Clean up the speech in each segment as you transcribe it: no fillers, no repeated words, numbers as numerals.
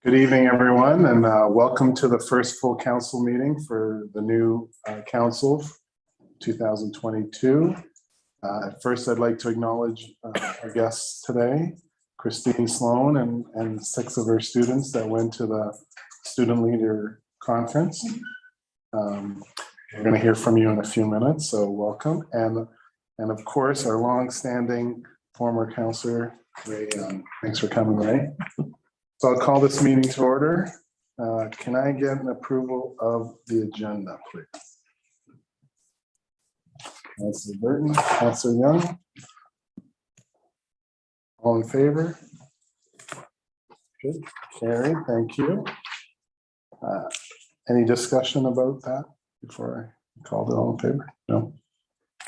Good evening, everyone, and welcome to the first full council meeting for the new council 2022. First, I'd like to acknowledge our guests today, Christine Sloan and 6 of her students that went to the Student Leader Conference. We're going to hear from you in a few minutes, so welcome. And of course, our long-standing former councillor, Ray. Thanks for coming, Ray. So I'll call this meeting to order. Can I get an approval of the agenda, please? Councillor Burton, Councillor Young. All in favor? Good. Carrie, thank you. Any discussion about that before I called it all in favor? No?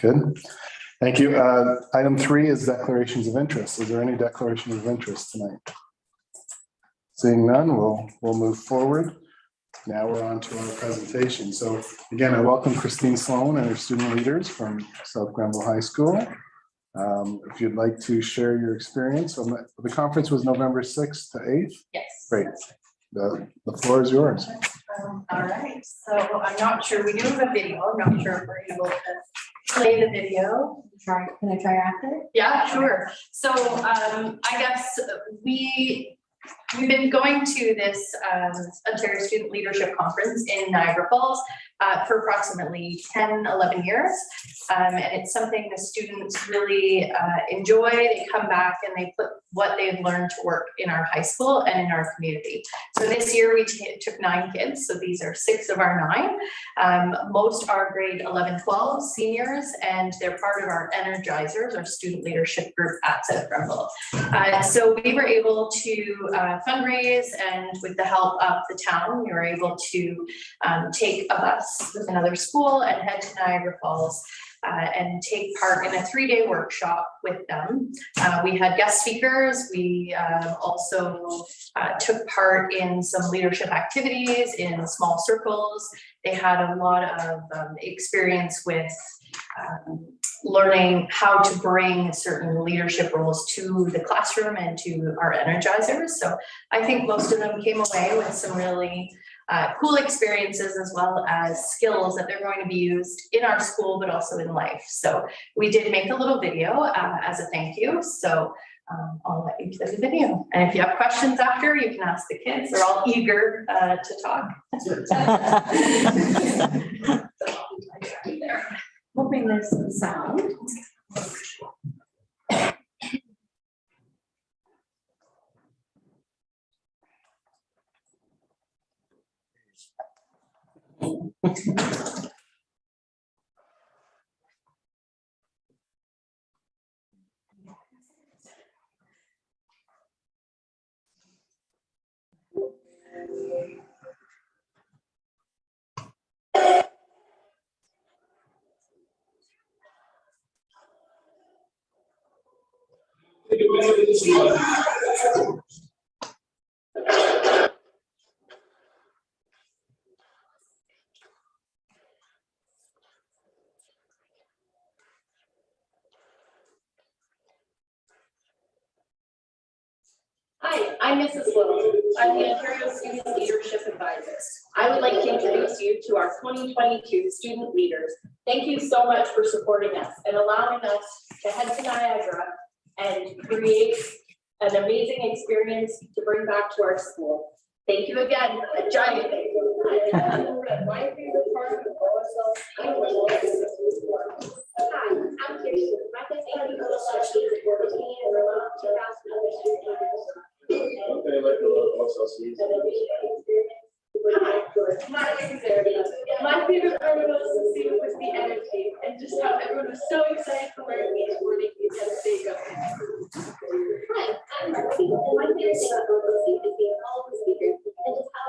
Good. Thank you. Item 3 is declarations of interest. Is there any declaration of interest tonight? Seeing none, we'll move forward. Now we're on to our presentation. So again, I welcome Christine Sloan and her student leaders from South Grenville High School. If you'd like to share your experience, the conference was November 6th to 8th? Yes. Great. The floor is yours. All right. So I'm not sure. We do have a video. I'm not sure if we're able to play the video. Can I try after? Yeah, sure. So I guess we've been going to this Ontario Student Leadership Conference in Niagara Falls for approximately 10-11 years. And it's something the students really enjoy. They come back and they put what they've learned to work in our high school and in our community. So this year we took 9 kids. So these are 6 of our 9. Most are grade 11-12 seniors, and they're part of our Energizers, our student leadership group at South Grenville. So we were able to fundraise, and with the help of the town, we were able to take a bus with another school and head to Niagara Falls and take part in a 3-day workshop with them. We had guest speakers. We also took part in some leadership activities in small circles. They had a lot of experience with learning how to bring certain leadership roles to the classroom and to our Energizers. So I think most of them came away with some really cool experiences, as well as skills that they're going to be used in our school, but also in life. So we did make a little video as a thank you. So I'll let you play the video. And if you have questions after, you can ask the kids. They're all eager to talk. Hoping there's some sound. Hi, I'm Mrs. Little. I'm the Ontario Student Leadership Advisor. I would like to introduce you to our 2022 student leaders. Thank you so much for supporting us and allowing us to head to Niagara and create an amazing experience to bring back to our school. Thank you again. A giant thank you. My favorite part of OSL. Hi, I'm Kirsten. My favorite part of My favorite part of OSL was the energy and just how everyone was so excited for learning each morning. You had a big go. Hi, I'm Marcy, and my favorite thing about OSL is being all the speakers and just how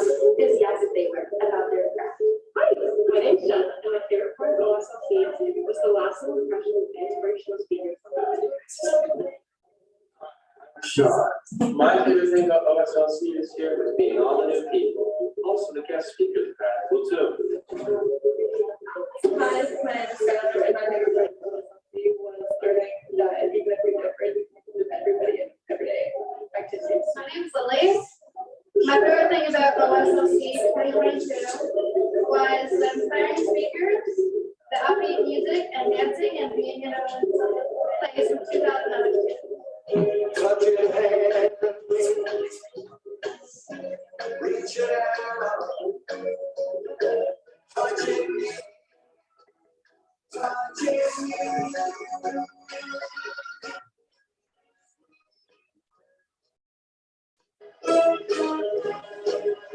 enthusiastic they were about their craft. Hi, my name's Jenna, and my favorite part of OSL was the last impression of inspirational speakers. Sure. My favorite thing about OSLC this year was being all the new people. Also, the guest speakers are cool too. Hi, my name is Sarah, and my favorite part of OSLC was learning that even if we differ, we can with everybody every day. Activities. My name's Lily. thing about OSLC 2022 was the inspiring speakers, the upbeat music and dancing and being in a place from 2019. Reach out, touching me, touching me.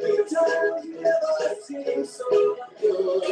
The time never seems so good.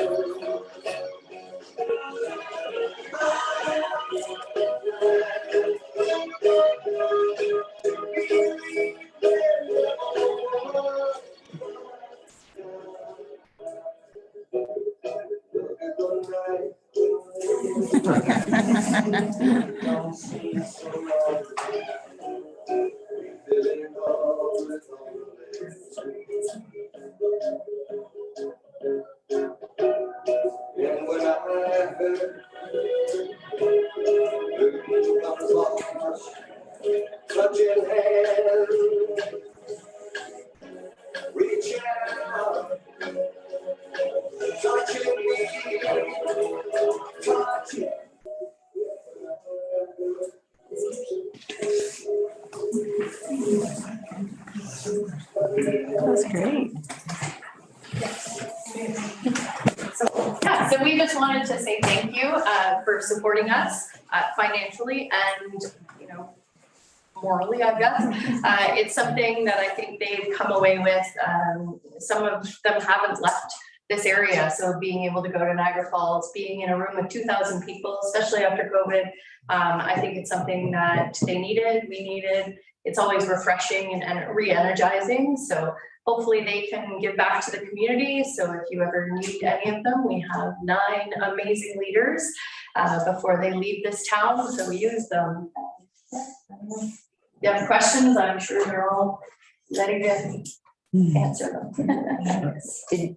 And when I heard touching hands, reach out, touching me, touching. That's great. Yeah, so we just wanted to say thank you for supporting us financially and, you know, morally, I guess. It's something that I think they've come away with. Some of them haven't left this area, so being able to go to Niagara Falls, being in a room with 2,000 people, especially after COVID, I think it's something that they needed, we needed. It's always refreshing and re-energizing. So hopefully they can give back to the community. So if you ever need any of them, we have 9 amazing leaders before they leave this town. So we use them. If you have questions, I'm sure they're all ready to answer them.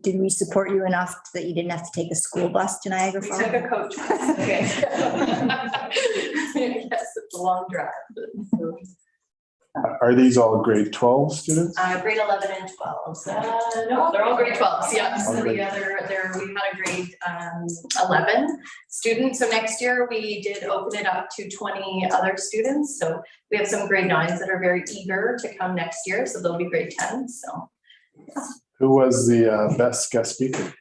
Did we support you enough that you didn't have to take a school bus to Niagara We Falls? took a coach. Okay. Yes, it's a long drive. Are these all grade 12 students? Grade 11 and 12. No, they're all grade 12s. Yeah. So Okay. the other, we had a grade 11 student. So next year we did open it up to 20 other students. So we have some grade 9s that are very eager to come next year. So they'll be grade 10. So Who was the best guest speaker?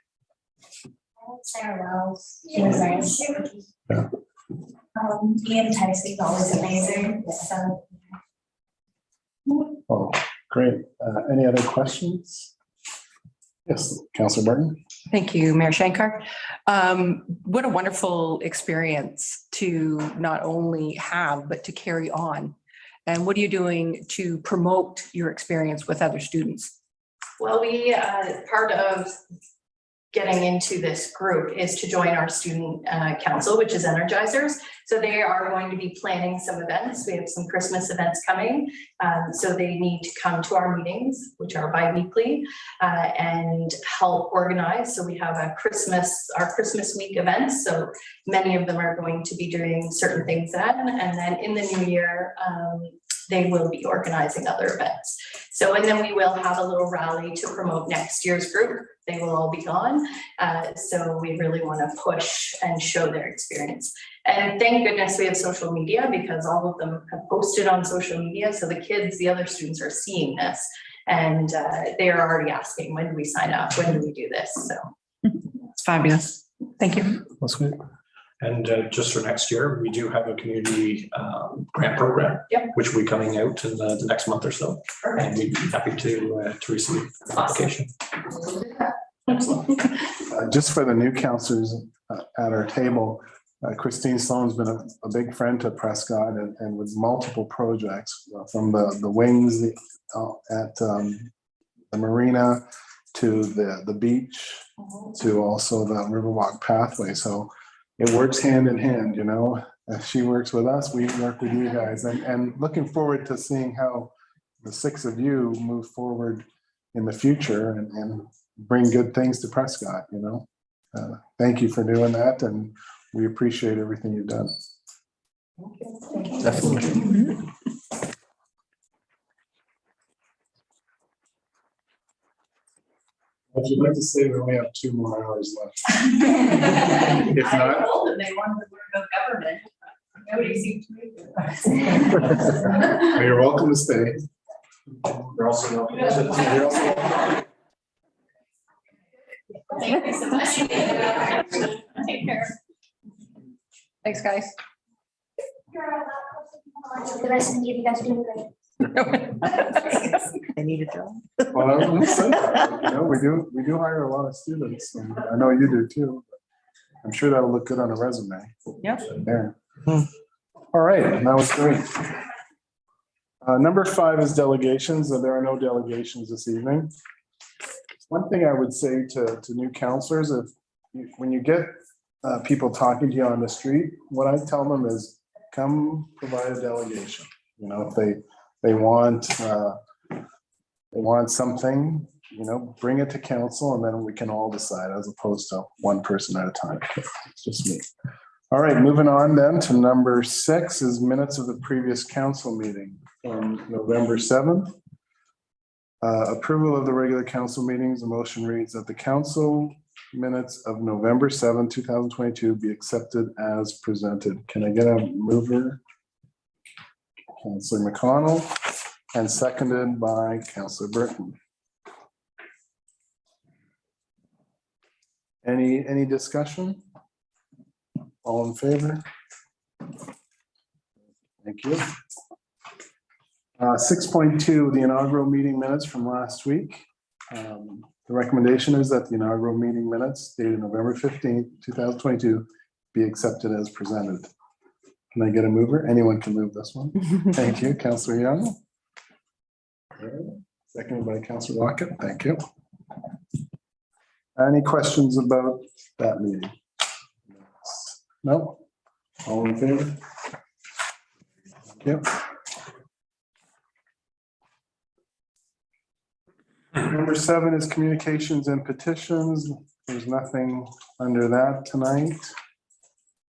Sarah Wells. She was nice. Yeah. Ian Tyson's always amazing. So Oh, great. Any other questions? Yes, Councillor Martin. Thank you, Mayor Shankar. What a wonderful experience to not only have, but to carry on. And what are you doing to promote your experience with other students? well, we part of getting into this group is to join our student council, which is Energizers. So they are going to be planning some events. We have some Christmas events coming. So they need to come to our meetings, which are bi-weekly, and help organize. So we have our Christmas week events. So many of them are going to be doing certain things then. And then in the new year, they will be organizing other events. So, and then we will have a little rally to promote next year's group. They will all be gone. So we really want to push and show their experience. And thank goodness we have social media, because all of them have posted on social media. So the kids, the other students are seeing this, and they are already asking, when do we sign up? When do we do this? So It's fabulous. Thank you. That's good. And just for next year, we do have a community grant program, Yep. which will be coming out in the next month or so. perfect. And we'd be happy to receive the Awesome. application. Just for the new counselors at our table, Christine Sloan's been a big friend to Prescott and with multiple projects from the wings at the marina to the beach to also the Riverwalk pathway. So it works hand in hand, you know. As she works with us, we work with you guys, and looking forward to seeing how the 6 of you move forward in the future and bring good things to Prescott, you know. Thank you for doing that, and we appreciate everything you've done. Definitely. Would you like to say we only have 2 more hours left? If I not, told them they wanted to learn about government. Nobody seemed to make it. you're welcome to stay. You're also. You're also- Thank you so much. Take care. Thanks, guys. The rest of you guys are doing great. I need a job. Well, I was gonna say, you know, we do hire a lot of students, and I know you do too. I'm sure that'll look good on a resume. Yep. There. All right, that was great. Number 5 is delegations, and there are no delegations this evening. One thing I would say to new counselors, when you get people talking to you on the street, what I tell them is, come provide a delegation. You know, if they want something, you know, bring it to council, and then we can all decide, as opposed to one person at a time. It's just me. All right, moving on then to number 6 is minutes of the previous council meeting from November 7th. Approval of the regular council meetings. The motion reads that the council minutes of November 7, 2022 be accepted as presented. Can I get a mover? Councillor McConnell, and seconded by Councillor Burton. Any discussion? All in favor? Thank you. 6.2, the inaugural meeting minutes from last week. The recommendation is that the inaugural meeting minutes dated November 15th, 2022 be accepted as presented. Can I get a mover? Anyone can move this one. Thank you, Councillor Young. Seconded by Councillor Lockett. Thank you. Any questions about that meeting? No? All in favor? Thank you. Number 7 is communications and petitions. There's nothing under that tonight.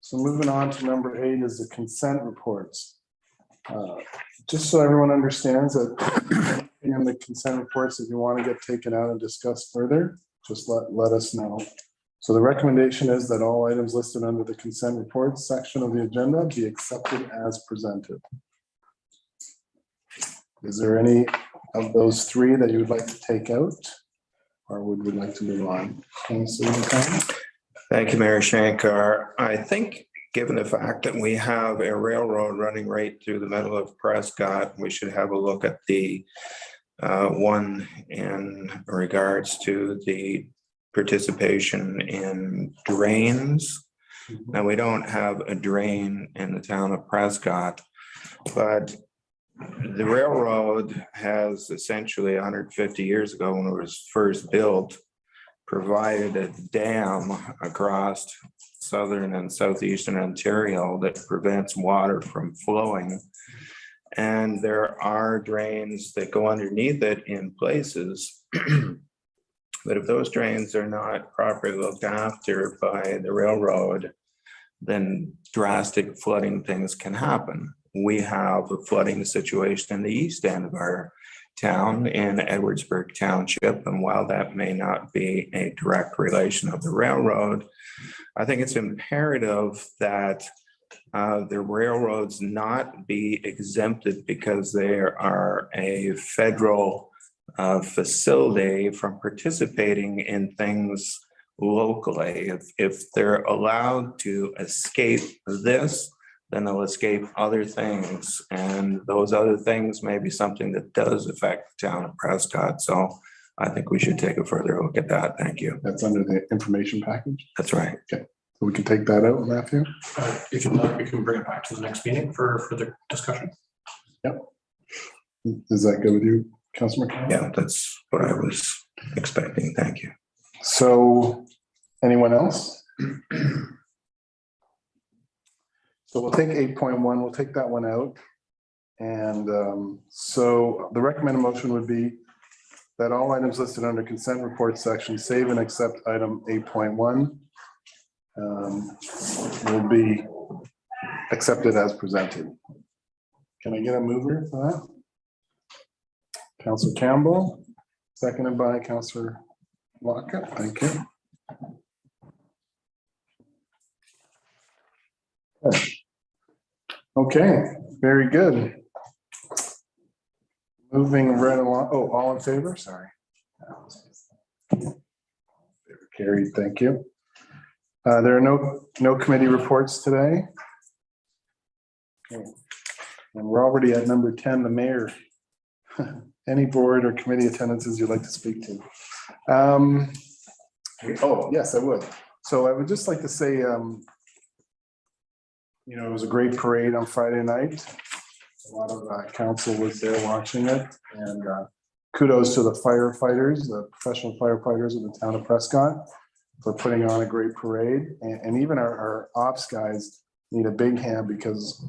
So moving on to number 8 is the consent reports. Just so everyone understands that in the consent reports, if you want to get taken out and discussed further, just let us know. So the recommendation is that all items listed under the consent reports section of the agenda be accepted as presented. Is there any of those 3 that you would like to take out, or would we like to move on? Thank you, Mayor Shankar. I think, given the fact that we have a railroad running right through the middle of Prescott, we should have a look at the one in regards to the participation in drains. Now, we don't have a drain in the town of Prescott, but the railroad has essentially 150 years ago, when it was first built, provided a dam across southern and southeastern Ontario that prevents water from flowing. And there are drains that go underneath it in places. But if those drains are not properly looked after by the railroad, then drastic flooding things can happen. We have a flooding situation in the east end of our town in Edwardsburg Township. And while that may not be a direct relation of the railroad, I think it's imperative that the railroads not be exempted because they are a federal facility from participating in things locally. If they're allowed to escape this, then they'll escape other things. And those other things may be something that does affect the town of Prescott. So I think we should take a further look at that. Thank you. That's under the information package? That's right. Okay, so we can take that out, Matthew? If you'd like, we can bring it back to the next meeting for further discussion. Yep. Is that good with you, Councilor McConnell? Yeah, that's what I was expecting. Thank you. So anyone else? So we'll take 8.1, we'll take that one out. And so the recommended motion would be that all items listed under consent report section, save and accept item 8.1, will be accepted as presented. Can I get a mover for that? Councillor Campbell, seconded by Councillor Lockett, thank you. Okay, very good. Moving right along, oh, all in favor, sorry. Carried, thank you. There are no committee reports today. Okay. And we're already at number 10, the mayor. Any board or committee attendances you'd like to speak to? Oh, yes, I would. So I would just like to say, it was a great parade on Friday night. A lot of council was there watching it, and kudos to the firefighters, the professional firefighters of the town of Prescott for putting on a great parade. And even our ops guys need a big hand because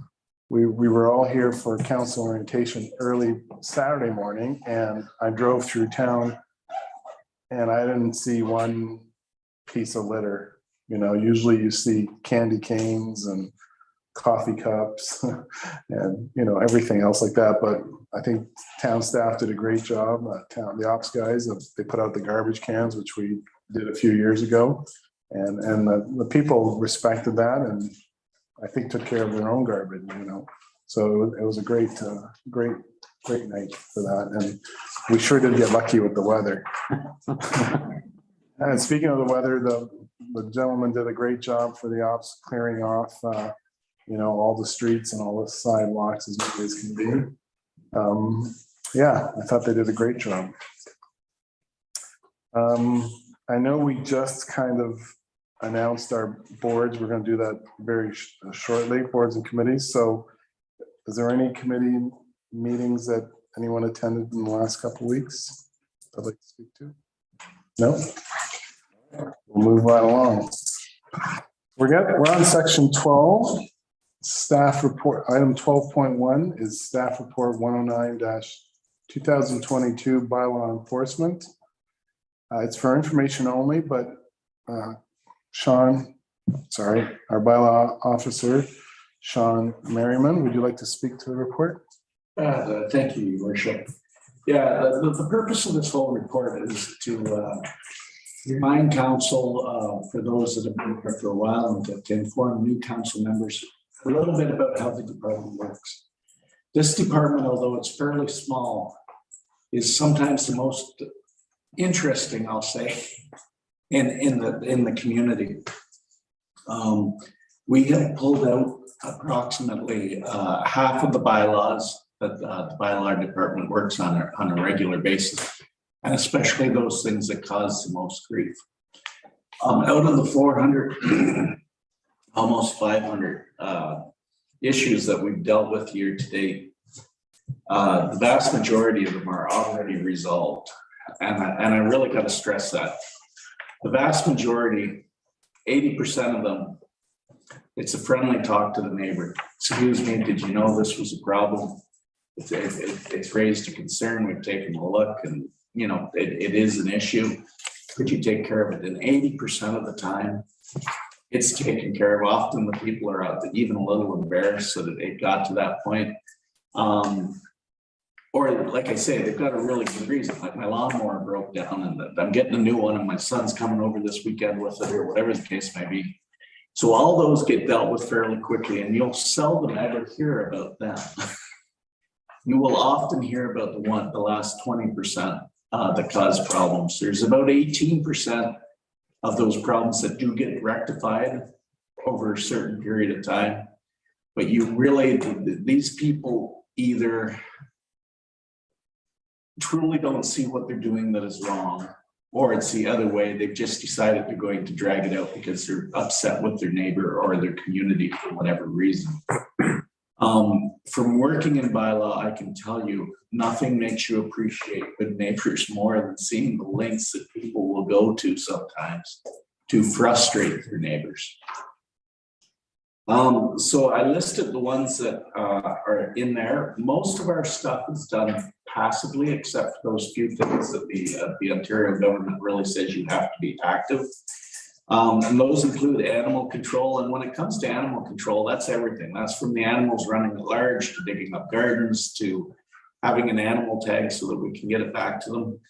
we were all here for council orientation early Saturday morning, and I drove through town and I didn't see one piece of litter. Usually you see candy canes and coffee cups and everything else like that, but I think town staff did a great job. The ops guys, they put out the garbage cans, which we did a few years ago, and the people respected that, and I think took care of their own garbage. So it was a great night for that, and we sure did get lucky with the weather. And speaking of the weather, the gentleman did a great job for the ops clearing off all the streets and all the sidewalks as much as can be. Yeah, I thought they did a great job. I know we just kind of announced our boards. We're going to do that very shortly, boards and committees. So is there any committee meetings that anyone attended in the last couple of weeks I'd like to speak to? No? We'll move right along. We're on section 12. Staff report, item 12.1 is staff report 109-2022 bylaw enforcement. It's for information only, but Sean, our bylaw officer, Sean Merriman, would you like to speak to the report? Thank you, Your Worship. Yeah, the purpose of this whole report is to remind council, for those that have been here for a while, and to inform new council members a little bit about how the department works. This department, although it's fairly small, is sometimes the most interesting, I'll say, in the community. We have pulled out approximately half of the bylaws that the bylaw department works on a regular basis, and especially those things that cause the most grief. Out of the 400, almost 500 issues that we've dealt with year to date, the vast majority of them are already resolved. And I really got to stress that. The vast majority, 80% of them, it's a friendly talk to the neighbor. Excuse me, did you know this was a problem? It's raised a concern. We've taken a look, and it is an issue. Could you take care of it? And 80% of the time, it's taken care of. Often the people are out even a little embarrassed so that it got to that point. Or like I say, they've got a really good reason. Like my lawnmower broke down and I'm getting a new one and my son's coming over this weekend with it, or whatever the case may be. So all those get dealt with fairly quickly, and you'll seldom ever hear about them. You will often hear about the last 20% that cause problems. There's about 18% of those problems that do get rectified over a certain period of time. But these people either truly don't see what they're doing that is wrong, or it's the other way. They've just decided they're going to drag it out because they're upset with their neighbor or their community for whatever reason. From working in bylaw, I can tell you, nothing makes you appreciate good neighbors more than seeing the lengths that people will go to sometimes to frustrate their neighbors. So I listed the ones that are in there. Most of our stuff is done passively, except for those few things that the Ontario government really says you have to be active. And those include animal control. And when it comes to animal control, that's everything. That's from the animals running at large to digging up gardens to having an animal tag so that we can get it back to them.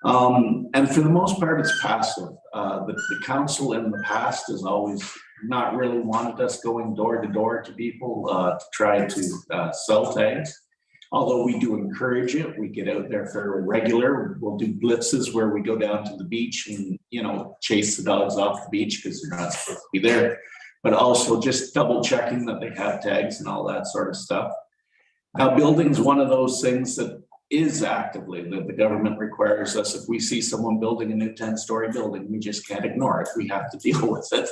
And for the most part, it's passive. The council in the past has always not really wanted us going door to door to people to try to sell tags. Although we do encourage it, we get out there for regular, we'll do blitzes where we go down to the beach and, you know, chase the dogs off the beach because they're not supposed to be there. But also just double checking that they have tags and all that sort of stuff. Now, building's one of those things that is actively, that the government requires us, if we see someone building a new 10-story building, we just can't ignore it. We have to deal with it.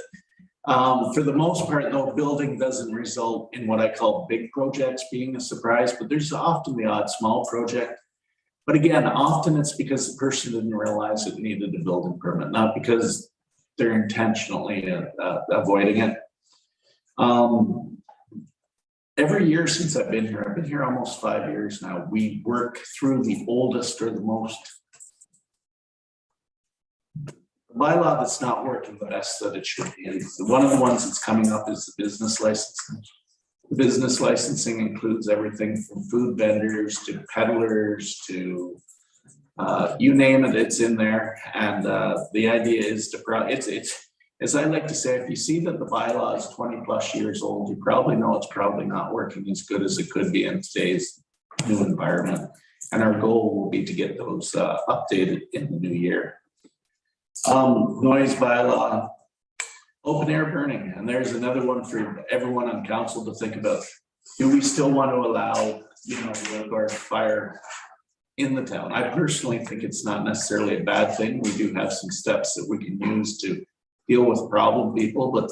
For the most part, though, building doesn't result in what I call big projects being a surprise, but there's often the odd small project. But again, often it's because the person didn't realize it needed a building permit, not because they're intentionally avoiding it. Every year since I've been here almost 5 years now, we work through the oldest or the most bylaw that's not working the best that it should be. And one of the ones that's coming up is the business licensing. The business licensing includes everything from food vendors to peddlers to you name it, it's in there. And the idea is to it's as I like to say, if you see that the bylaw is 20+ years old, you probably know it's probably not working as good as it could be in today's new environment. And our goal will be to get those updated in the new year. Noise bylaw, open air burning, and there's another one for everyone on council to think about. Do we still want to allow, you know, the fire in the town? I personally think it's not necessarily a bad thing. We do have some steps that we can use to deal with problem people, but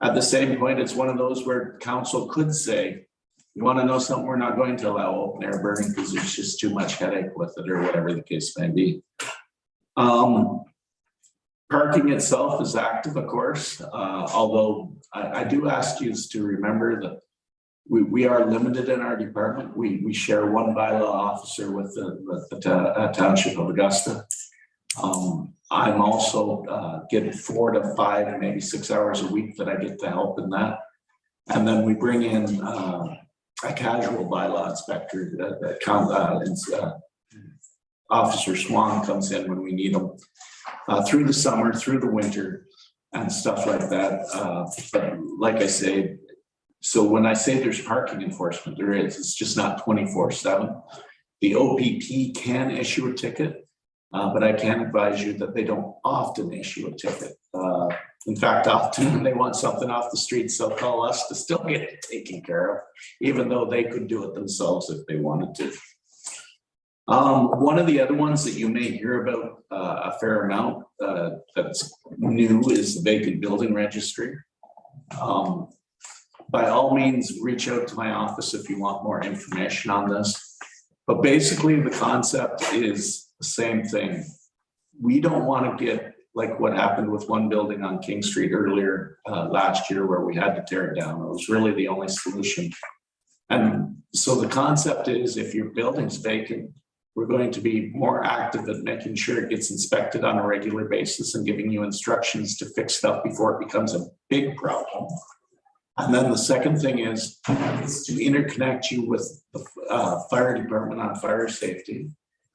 at the same point, it's one of those where council could say, you want to know something, we're not going to allow open air burning because there's just too much headache with it, or whatever the case may be. Parking itself is active, of course, although I do ask you to remember that we are limited in our department. We share one bylaw officer with the Township of Augusta. I'm also getting 4 to 5, maybe 6 hours a week that I get to help in that. And then we bring in a casual bylaw inspector, Officer Swan comes in when we need them through the summer, through the winter and stuff like that. But like I say, so when I say there's parking enforcement, there is, it's just not 24/7. The OPP can issue a ticket, but I can advise you that they don't often issue a ticket. In fact, often when they want something off the streets, they'll call us to still get it taken care of, even though they could do it themselves if they wanted to. One of the other ones that you may hear about a fair amount that's new is the vacant building registry. By all means, reach out to my office if you want more information on this. But basically the concept is the same thing. We don't want to get like what happened with one building on King Street earlier last year where we had to tear it down. It was really the only solution. And so the concept is if your building's vacant, we're going to be more active at making sure it gets inspected on a regular basis and giving you instructions to fix stuff before it becomes a big problem. And then the second thing is to interconnect you with the fire department on fire safety.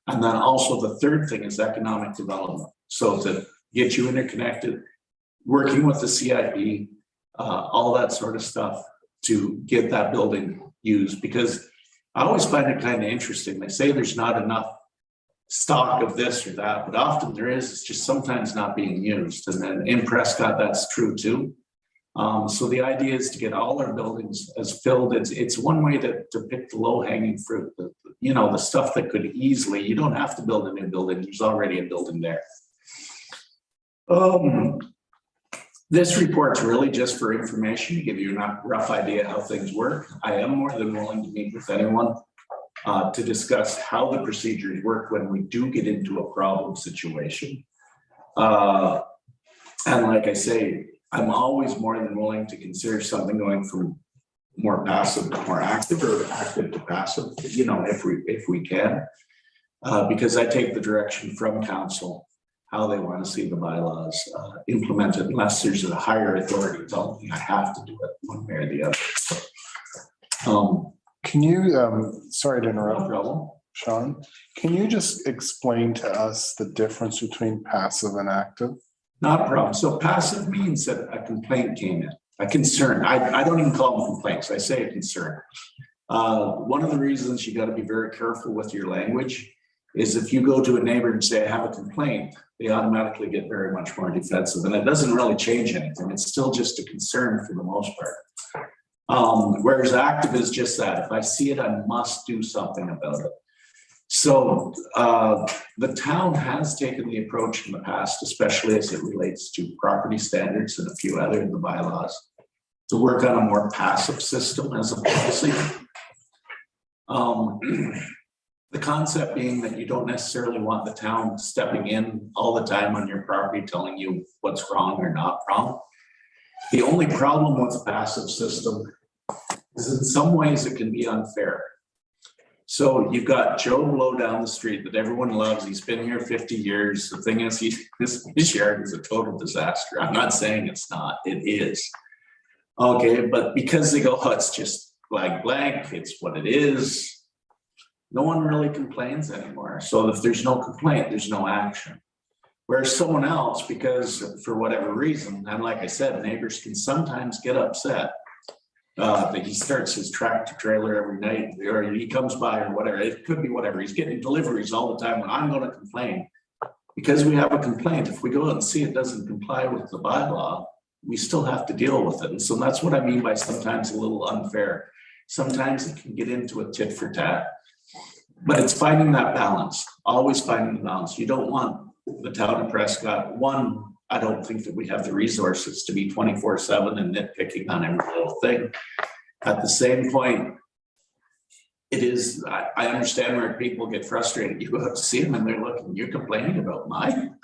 And then also the third thing is economic development. So to get you interconnected, working with the CIP, all that sort of stuff to get that building used. Because I always find it kind of interesting. They say there's not enough stock of this or that, but often there is. It's just sometimes not being used. And then in Prescott, that's true too. So the idea is to get all our buildings as filled. It's one way to pick the low hanging fruit. You know, the stuff that could easily, you don't have to build a new building. There's already a building there. This report's really just for information to give you a rough idea how things work. I am more than willing to meet with anyone to discuss how the procedures work when we do get into a problem situation. And like I say, I'm always more than willing to consider something going from more passive to more active or active to passive, you know, if we can, because I take the direction from council how they want to see the bylaws implemented, unless there's a higher authority telling me I have to do it one way or the other. Can you, sorry to interrupt, No problem. Sean, can you just explain to us the difference between passive and active? Not a problem. So passive means that a complaint came in, a concern. I don't even call them complaints. I say a concern. One of the reasons you got to be very careful with your language is if you go to a neighbor and say, I have a complaint, they automatically get very much more defensive, and it doesn't really change anything. It's still just a concern for the most part. Whereas active is just that. If I see it, I must do something about it. So the town has taken the approach in the past, especially as it relates to property standards and a few other of the bylaws, to work on a more passive system as a policy. The concept being that you don't necessarily want the town stepping in all the time on your property, telling you what's wrong or not wrong. The only problem with the passive system is in some ways it can be unfair. So you've got Joe Blow down the street that everyone loves. He's been here 50 years. The thing is, his yard is a total disaster. I'm not saying it's not, it is. Okay, but because they go, oh, it's just blank, it's what it is. No one really complains anymore. So if there's no complaint, there's no action. Whereas someone else, because for whatever reason, and like I said, neighbors can sometimes get upset that he starts his tractor trailer every night, or he comes by or whatever. It could be whatever. He's getting deliveries all the time when I'm going to complain. Because we have a complaint, if we go out and see it doesn't comply with the bylaw, we still have to deal with it. And so that's what I mean by sometimes a little unfair. Sometimes it can get into a tit for tat. But it's finding that balance, always finding the balance. You don't want the town of Prescott. One, I don't think that we have the resources to be 24/7 and nitpicking on every little thing. At the same point, it is, I understand where people get frustrated. You go out to see them and they're looking, you're complaining about mine.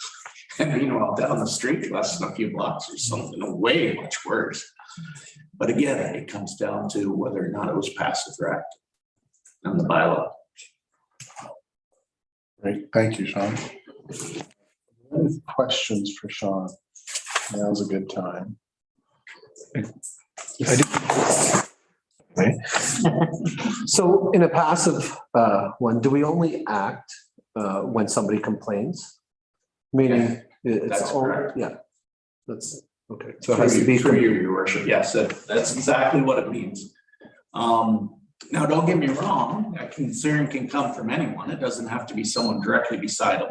And meanwhile, down the street, less than a few blocks or something way much worse. But again, it comes down to whether or not it was passive or active and the bylaw. Great, thank you, Sean. Any questions for Sean? Now's a good time. So in a passive one, do we only act when somebody complains? Meaning it's That's all, correct. yeah. That's okay. So it has to be through you, your worship. Yes, that's exactly what it means. Now, don't get me wrong, a concern can come from anyone. It doesn't have to be someone directly beside them.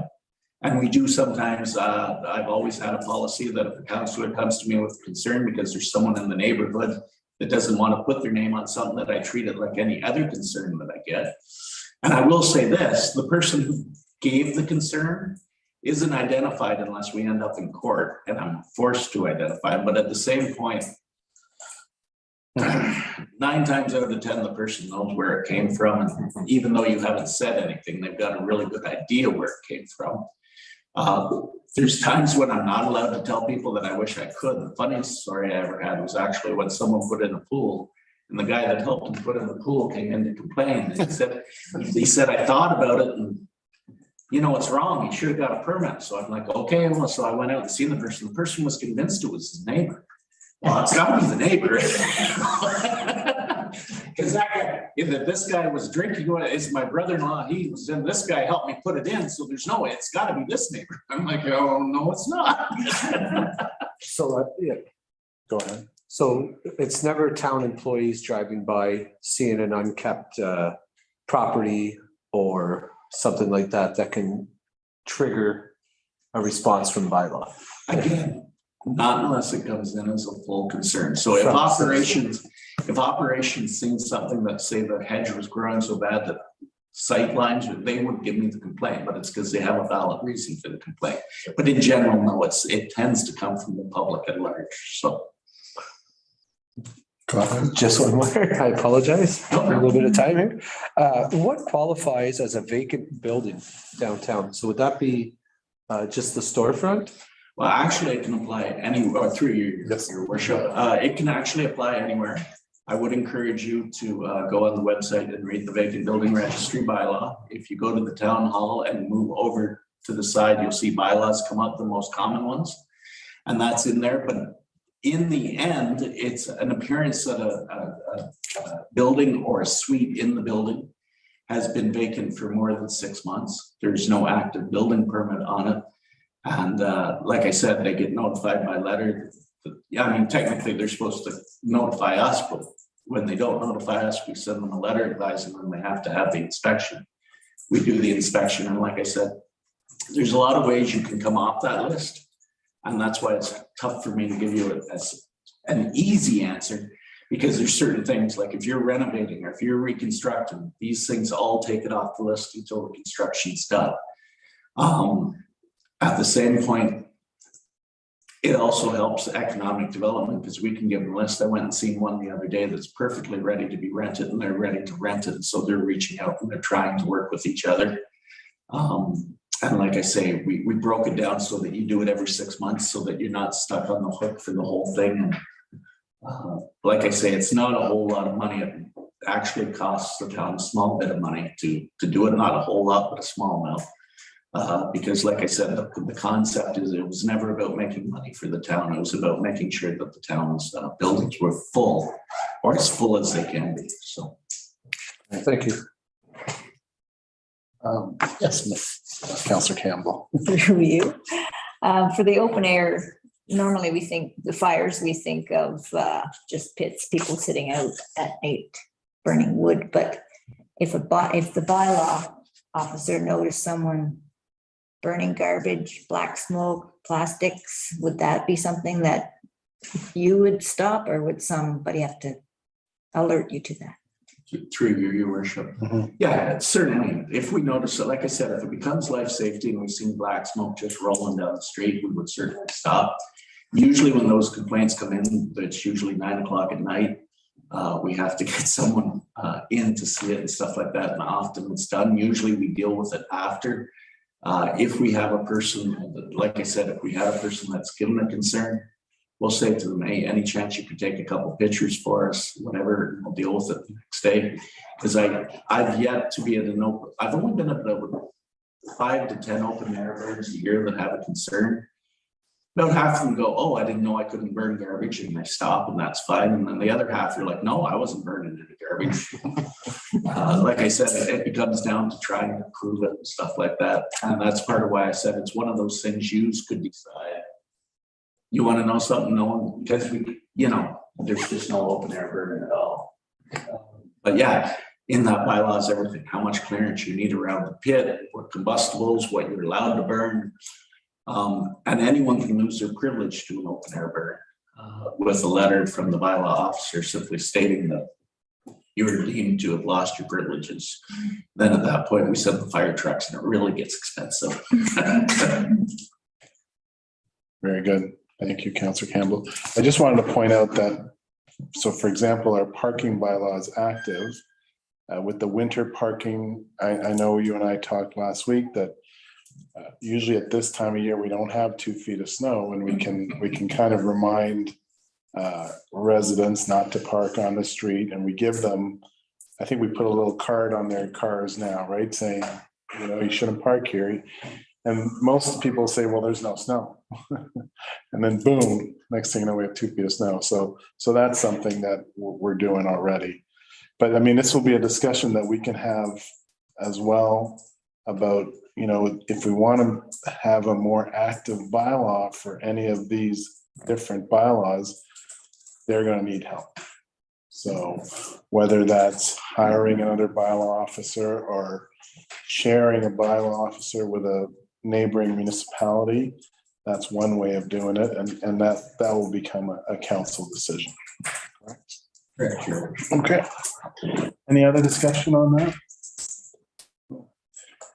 And we do sometimes, I've always had a policy that if a counselor comes to me with concern because there's someone in the neighborhood that doesn't want to put their name on something, that I treat it like any other concern that I get. And I will say this, the person who gave the concern isn't identified unless we end up in court and I'm forced to identify. But at the same point, 9 times out of 10, the person knows where it came from. And even though you haven't said anything, they've got a really good idea where it came from. There's times when I'm not allowed to tell people that I wish I could. The funniest story I ever had was actually when someone put in a pool and the guy that helped him put in the pool came in to complain. And he said, I thought about it and you know what's wrong. He should have got a permit. So I'm like, okay. Well, so I went out and seen the person. The person was convinced it was his neighbor. Well, it's got to be the neighbor. Because this guy was drinking, it's my brother-in-law, he was in, this guy helped me put it in, so there's no way, it's got to be this neighbor. I'm like, oh, no, it's not. so yeah. Go ahead. So it's never town employees driving by, seeing an unkept property or something like that that can trigger a response from bylaw. Again, not unless it comes in as a full concern. So if operations seen something that say the hedge was growing so bad that sight lines, they would give me the complaint, but it's because they have a valid reason for the complaint. But in general, no, it tends to come from the public at large. So just one more, I apologize for a little bit of time here. What qualifies as a vacant building downtown? So would that be just the storefront? Well, actually, it can apply anywhere through your worship. It can actually apply anywhere. I would encourage you to go on the website and read the vacant building registry bylaw. If you go to the town hall and move over to the side, you'll see bylaws come up, the most common ones. And that's in there. But in the end, it's an appearance at a building or a suite in the building has been vacant for more than 6 months. There's no active building permit on it. And like I said, they get notified by letter. Yeah, I mean, technically they're supposed to notify us, but when they don't notify us, we send them a letter advising them they have to have the inspection. We do the inspection, and like I said, there's a lot of ways you can come off that list. And that's why it's tough for me to give you an easy answer, because there's certain things, like if you're renovating or if you're reconstructing, these things all take it off the list until the construction's done. At the same point, it also helps economic development, because we can give them a list. I went and seen one the other day that's perfectly ready to be rented, and they're ready to rent it. And so they're reaching out and they're trying to work with each other. And like I say, we broke it down so that you do it every 6 months so that you're not stuck on the hook for the whole thing. And like I say, it's not a whole lot of money. It actually costs the town a small bit of money to do it, not a whole lot, but a small amount. Because like I said, the concept is it was never about making money for the town. It was about making sure that the town's buildings were full, or as full as they can be. So. Thank you. Yes, Councillor Campbell. Through you. For the open air, normally we think the fires, we think of just pits, people sitting out at night burning wood. But if the bylaw officer noticed someone burning garbage, black smoke, plastics, would that be something that you would stop, or would somebody have to alert you to that? Through your worship. Yeah, certainly. If we notice it, like I said, if it becomes life safety and we see black smoke just rolling down the street, we would certainly stop. Usually when those complaints come in, it's usually 9 o'clock at night. We have to get someone in to see it and stuff like that. And often it's done. Usually we deal with it after. If we have a person, like I said, if we have a person that's given a concern, we'll say to them, hey, any chance you could take a couple pictures for us, whatever, and we'll deal with it the next day. Because I've yet to be at an open, I've only been at about 5 to 10 open air burns a year that have a concern. About half of them go, oh, I didn't know I couldn't burn garbage, and they stop, and that's fine. And then the other half are like, no, I wasn't burning any garbage. Like I said, it becomes down to trying to prove it and stuff like that. And that's part of why I said it's one of those things you could decide. You want to know something? No, because there's just no open air burning at all. But yeah, in that bylaw is everything, how much clearance you need around the pit, what combustibles, what you're allowed to burn. And anyone can lose their privilege to an open air burn with a letter from the bylaw officer simply stating that you're deemed to have lost your privileges. Then at that point, we send the fire trucks, and it really gets expensive. Very good. Thank you, Councillor Campbell. I just wanted to point out that, so for example, our parking bylaw is active. With the winter parking, I know you and I talked last week that usually at this time of year, we don't have 2 feet of snow, and we can kind of remind residents not to park on the street, and we give them, I think we put a little card on their cars now, right? Saying, you shouldn't park here. And most people say, well, there's no snow. And then boom, next thing you know, we have 2 feet of snow. So that's something that we're doing already. But I mean, this will be a discussion that we can have as well about, if we want to have a more active bylaw for any of these different bylaws, they're going to need help. So whether that's hiring another bylaw officer or sharing a bylaw officer with a neighboring municipality, that's one way of doing it, and that will become a council decision. Correct. Okay. Any other discussion on that?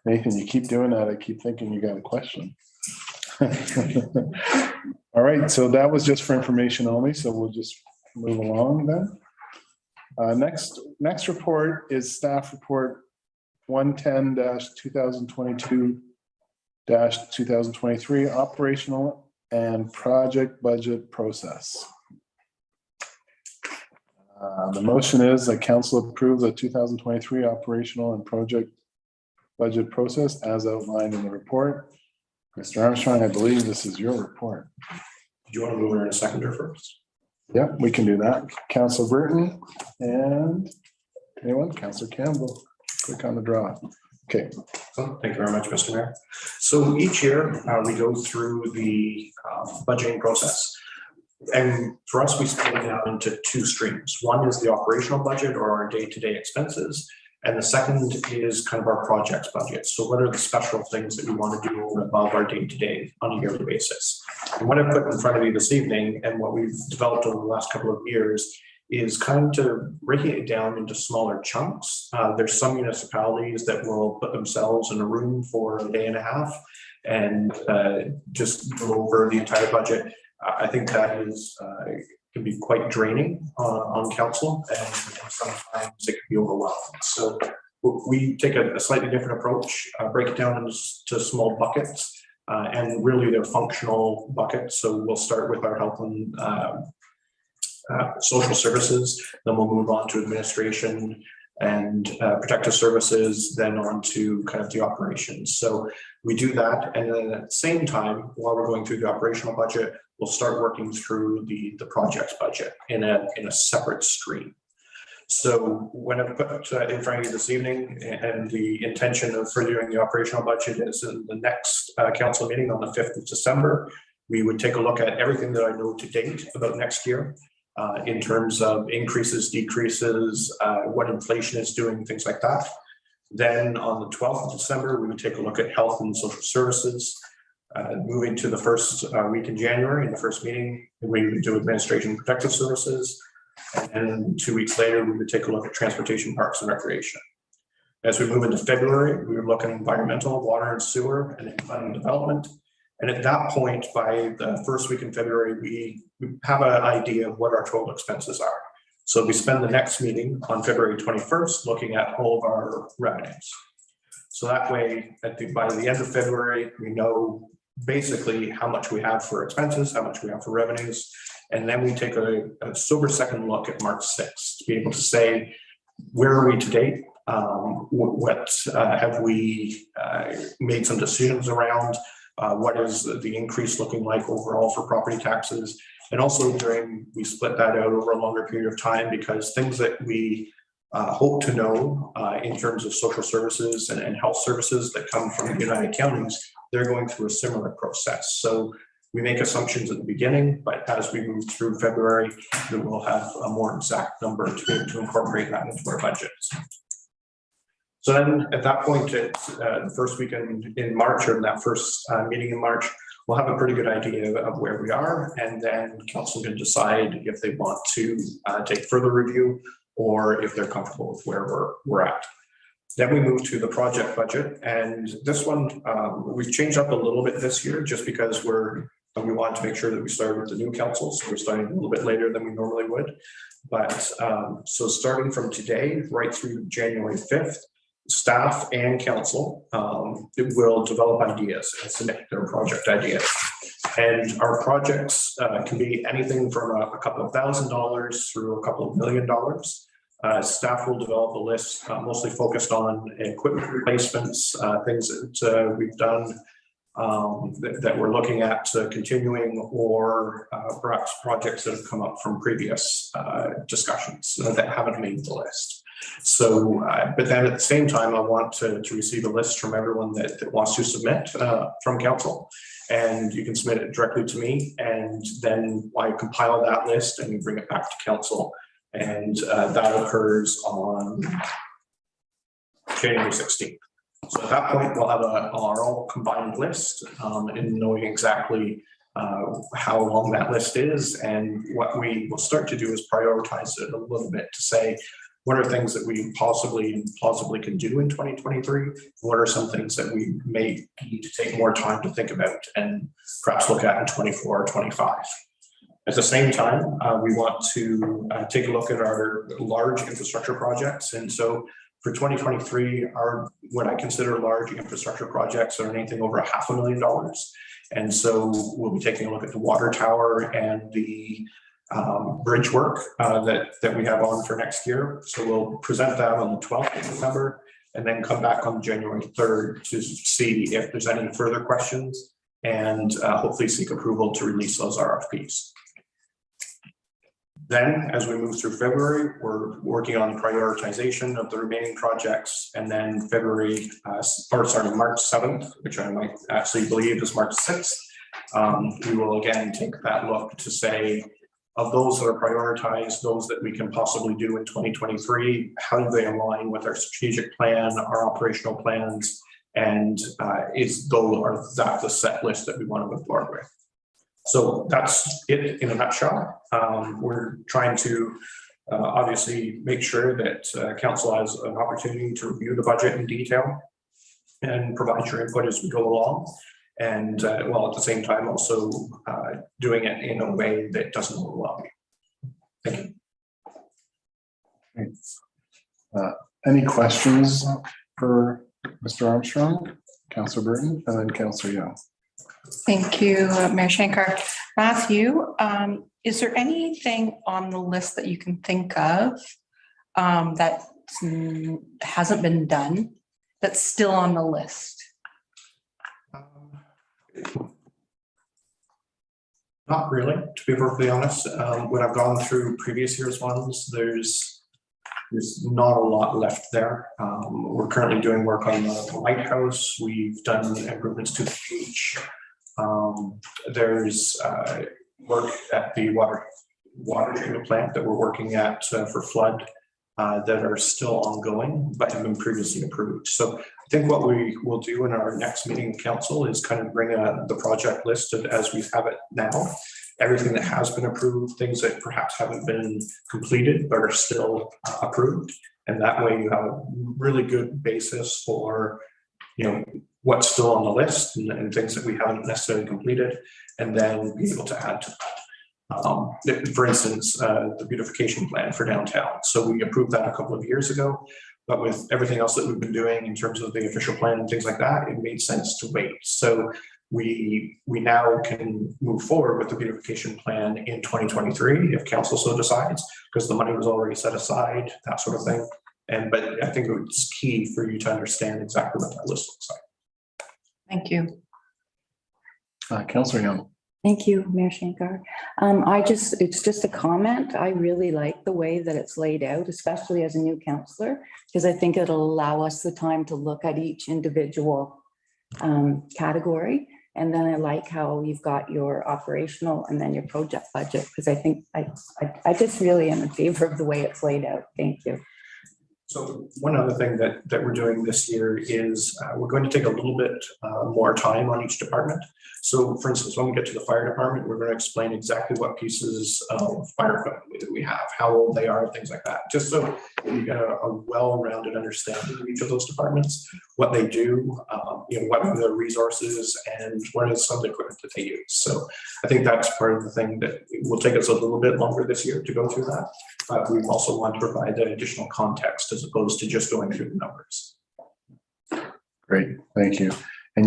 Nathan, you keep doing that. I keep thinking you got a question. All right, so that was just for information only, so we'll just move along then. Next report is staff report 110-2022-2023 operational and project budget process. The motion is that council approve the 2023 operational and project budget process as outlined in the report. Mr. Armstrong, I believe this is your report. Do you want to move her in seconder first? Yeah, we can do that. Councilor Burton and anyone? Councilor Campbell. Click on the draw. Okay. Thank you very much, Mr. Mayor. So each year, we go through the budgeting process. And for us, we split it down into two streams. One is the operational budget or our day-to-day expenses. And the second is kind of our projects budget. So what are the special things that we want to do over and above our day-to-day on a yearly basis? And what I put in front of you this evening and what we've developed over the last couple of years is kind of breaking it down into smaller chunks. There's some municipalities that will put themselves in a room for a day and a half and just go over the entire budget. I think that is can be quite draining on council, and sometimes it can be overwhelming. So we take a slightly different approach, break it down into small buckets, and really they're functional buckets. So we'll start with our health and social services, then we'll move on to administration and protective services, then on to kind of the operations. So we do that, and then at the same time, while we're going through the operational budget, we'll start working through the projects budget in a separate stream. So when I put in front of you this evening, and the intention of furthering the operational budget is in the next council meeting on the 5th of December, we would take a look at everything that I know to date about next year. In terms of increases, decreases, what inflation is doing, things like that. Then on the 12th of December, we would take a look at health and social services. Moving to the first week in January, in the first meeting, we would do administration and protective services. And then 2 weeks later, we would take a look at transportation, parks, and recreation. As we move into February, we would look at environmental, water and sewer, and planning and development. And at that point, by the first week in February, we have an idea of what our total expenses are. So we spend the next meeting on February 21st looking at all of our revenues. So that way, by the end of February, we know basically how much we have for expenses, how much we have for revenues. And then we take a sober second look at March 6th to be able to say, where are we to date? What have we made some decisions around? What is the increase looking like overall for property taxes? And also we split that out over a longer period of time, because things that we hope to know in terms of social services and health services that come from the United Counties, they're going through a similar process. So we make assumptions at the beginning, but as we move through February, then we'll have a more exact number to incorporate that into our budgets. So then at that point, it's the first weekend in March, or in that first meeting in March, we'll have a pretty good idea of where we are, and then council can decide if they want to take further review or if they're comfortable with where we're at. Then we move to the project budget, and this one we've changed up a little bit this year just because we want to make sure that we start with the new council, so we're starting a little bit later than we normally would. But so starting from today right through January 5th, staff and council will develop ideas and submit their project ideas. And our projects can be anything from a couple of $1,000s through a couple of $1 million. Staff will develop a list mostly focused on equipment replacements, things that we've done that we're looking at continuing, or perhaps projects that have come up from previous discussions that haven't made the list. So, but then at the same time, I want to receive a list from everyone that wants to submit from council, and you can submit it directly to me, and then I compile that list and we bring it back to council, and that occurs on January 16th. So at that point, we'll have our all combined list and knowing exactly how long that list is, and what we will start to do is prioritize it a little bit to say, what are things that we plausibly can do in 2023? What are some things that we may need to take more time to think about and perhaps look at in 24 or 25? At the same time, we want to take a look at our large infrastructure projects. And so for 2023, what I consider large infrastructure projects are anything over $500,000. And so we'll be taking a look at the water tower and the bridge work that we have on for next year. So we'll present that on the 12th of December, and then come back on January 3rd to see if there's any further questions, and hopefully seek approval to release those RFPs. Then, as we move through February, we're working on prioritization of the remaining projects, and then March 7th, which I might actually believe is March 6th, we will again take that look to say, of those that are prioritized, those that we can possibly do in 2023, how do they align with our strategic plan, our operational plans, and is that the set list that we want to move forward with? So that's it in a nutshell. We're trying to obviously make sure that council has an opportunity to review the budget in detail and provide your input as we go along. And while at the same time also doing it in a way that doesn't overwhelm you. Thank you. Any questions for Mr. Armstrong, Councillor Burton, and then Councillor Young? Thank you, Mayor Shankar. Matthew, is there anything on the list that you can think of that hasn't been done that's still on the list? Not really, to be perfectly honest. When I've gone through previous year's ones, there's not a lot left there. We're currently doing work on the lighthouse. We've done improvements to the beach. There's work at the water treatment plant that we're working at for flood that are still ongoing, but have been previously approved. So I think what we will do in our next meeting of council is kind of bring the project list as we have it now, everything that has been approved, things that perhaps haven't been completed but are still approved. And that way you have a really good basis for, what's still on the list and things that we haven't necessarily completed, and then be able to add to that. For instance, the beautification plan for downtown. So we approved that a couple of years ago, but with everything else that we've been doing in terms of the official plan and things like that, it made sense to wait. So we now can move forward with the beautification plan in 2023 if council so decides, because the money was already set aside, that sort of thing. But I think it's key for you to understand exactly what that list looks like. Thank you. Councillor Young. Thank you, Mayor Shankar. It's just a comment. I really like the way that it's laid out, especially as a new councillor, because I think it'll allow us the time to look at each individual category. And then I like how you've got your operational and then your project budget, because I think I just really am in favor of the way it's laid out. Thank you. So one other thing that we're doing this year is we're going to take a little bit more time on each department. So for instance, when we get to the fire department, we're going to explain exactly what pieces of fire equipment we have, how old they are, things like that, just so you get a well-rounded understanding of each of those departments, what they do, what are their resources, and what is some of the equipment that they use. So I think that's part of the thing that will take us a little bit longer this year to go through that. But we also want to provide that additional context as opposed to just going through the numbers. Great, thank you. And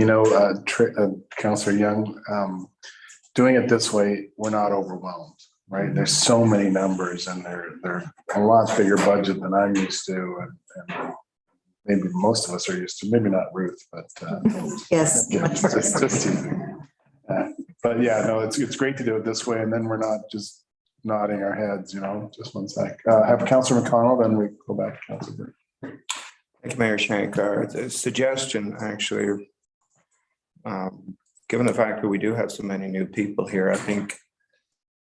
Councillor Young, doing it this way, we're not overwhelmed, right? There's so many numbers and they're a lot bigger budget than I'm used to, and maybe most of us are used to, maybe not Ruth, but Yes. just teasing. But yeah, no, it's great to do it this way, and then we're not just nodding our heads, just one sec. Have Councillor McConnell, then we go back to Councillor Burke. Thank you, Mayor Shankar. The suggestion, actually, given the fact that we do have so many new people here, I think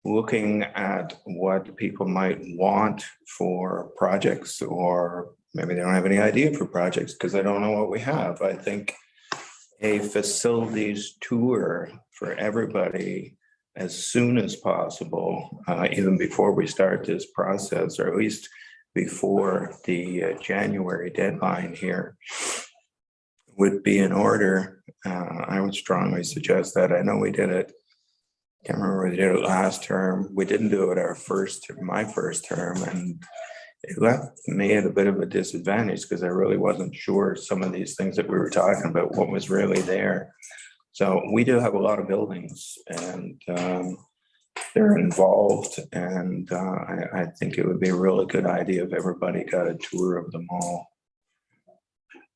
looking at what people might want for projects, or maybe they don't have any idea for projects because they don't know what we have. I think a facilities tour for everybody as soon as possible, even before we start this process, or at least before the January deadline here, would be in order. I would strongly suggest that. I know we did it, can't remember, we did it last term. We didn't do it my first term, and it left me at a bit of a disadvantage because I really wasn't sure some of these things that we were talking about, what was really there. So we do have a lot of buildings, and they're involved, and I think it would be a really good idea if everybody got a tour of them all.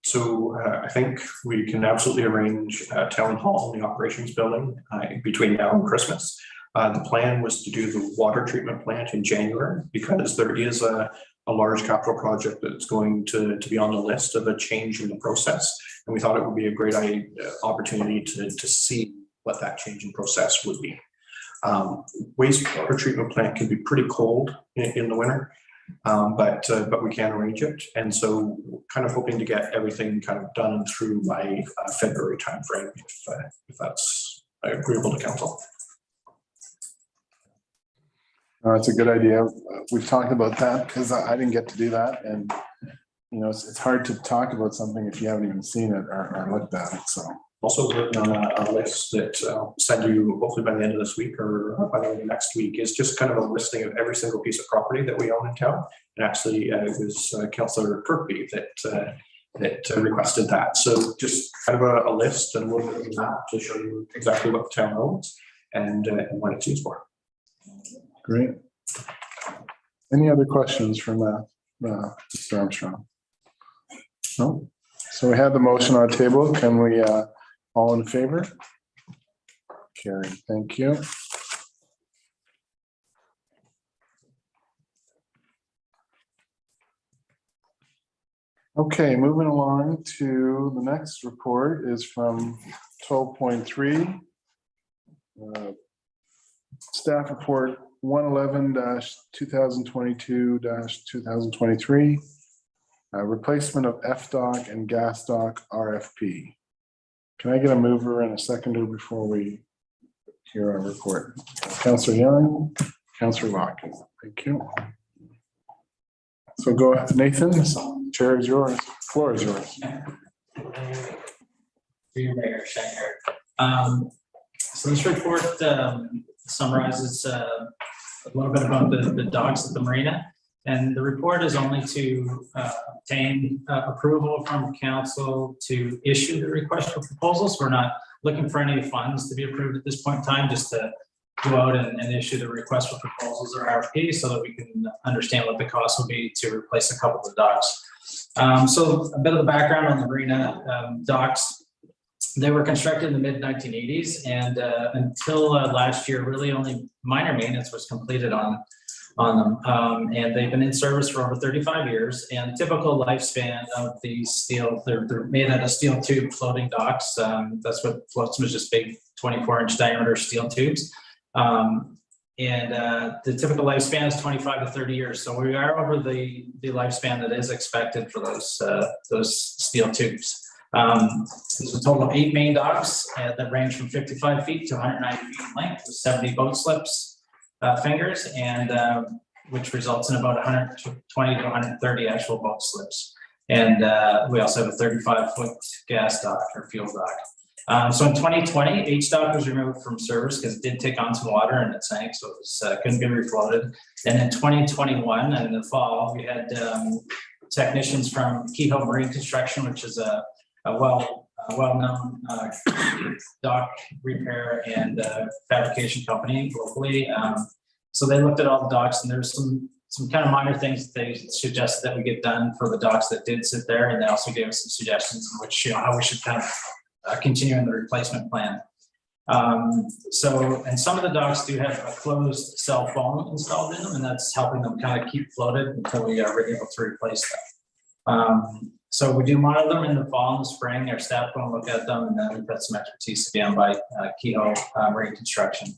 So I think we can absolutely arrange a town hall in the operations building between now and Christmas. The plan was to do the water treatment plant in January because there is a large capital project that's going to be on the list of a change in the process. And we thought it would be a great opportunity to see what that change in process would be. Wastewater treatment plant can be pretty cold in the winter, but we can arrange it. And so kind of hoping to get everything kind of done and through by February timeframe, if that's agreeable to council. It's a good idea. We've talked about that because I didn't get to do that. And, you know, it's hard to talk about something if you haven't even seen it or looked at it, so. Also working on a list that I'll send you hopefully by the end of this week or by the end of next week is just kind of a listing of every single piece of property that we own in town. And actually it was Councillor Kirkby that requested that. So just kind of a list and a little bit of a map to show you exactly what the town owns and what it's used for. Great. Any other questions from Mr. Armstrong? No? So we have the motion on the table. Can we all in favor? Carried. Thank you. Okay, moving along to the next report is from 12.3. Staff report 111-2022-2023. Replacement of FDOC and gas dock RFP. Can I get a mover and a seconder before we hear our report? Councillor Young, Councillor Watkins. Thank you. So go ahead, Nathan. Chair is yours. Floor is yours. Through Mayor Schenker. So this report summarizes a little bit about the docks at the marina. And the report is only to obtain approval from council to issue the request for proposals. We're not looking for any funds to be approved at this point in time, just to go out and issue the request for proposals or RFP so that we can understand what the cost will be to replace a couple of the docks. So a bit of the background on the marina docks. They were constructed in the mid-1980s, and until last year, really only minor maintenance was completed on them. And they've been in service for over 35 years. And typical lifespan of these steel, they're made out of steel tube floating docks. That's what floats them, is just big 24-inch diameter steel tubes. The typical lifespan is 25 to 30 years. So we are over the lifespan that is expected for those steel tubes. There's a total of 8 main docks that range from 55 feet to 190 feet in length with 70 boat slips fingers, and which results in about 120 to 130 actual boat slips. And we also have a 35-foot gas dock or fuel dock. So in 2020, H dock was removed from service because it did take on some water and it sank, so it was, couldn't be refloated. And in 2021, in the fall, we had technicians from Kehoe Marine Construction, which is a well-known dock repair and fabrication company locally. So they looked at all the docks, and there's some kind of minor things that they suggested that we get done for the docks that did sit there, and they also gave us some suggestions in which, you know, how we should kind of continue in the replacement plan. And some of the docks do have a closed cell phone installed in them, and that's helping them kind of keep floated until we are able to replace them. So we do monitor them in the fall and the spring. Our staff go and look at them, and then we've got some expertise again by Kehoe Marine Construction.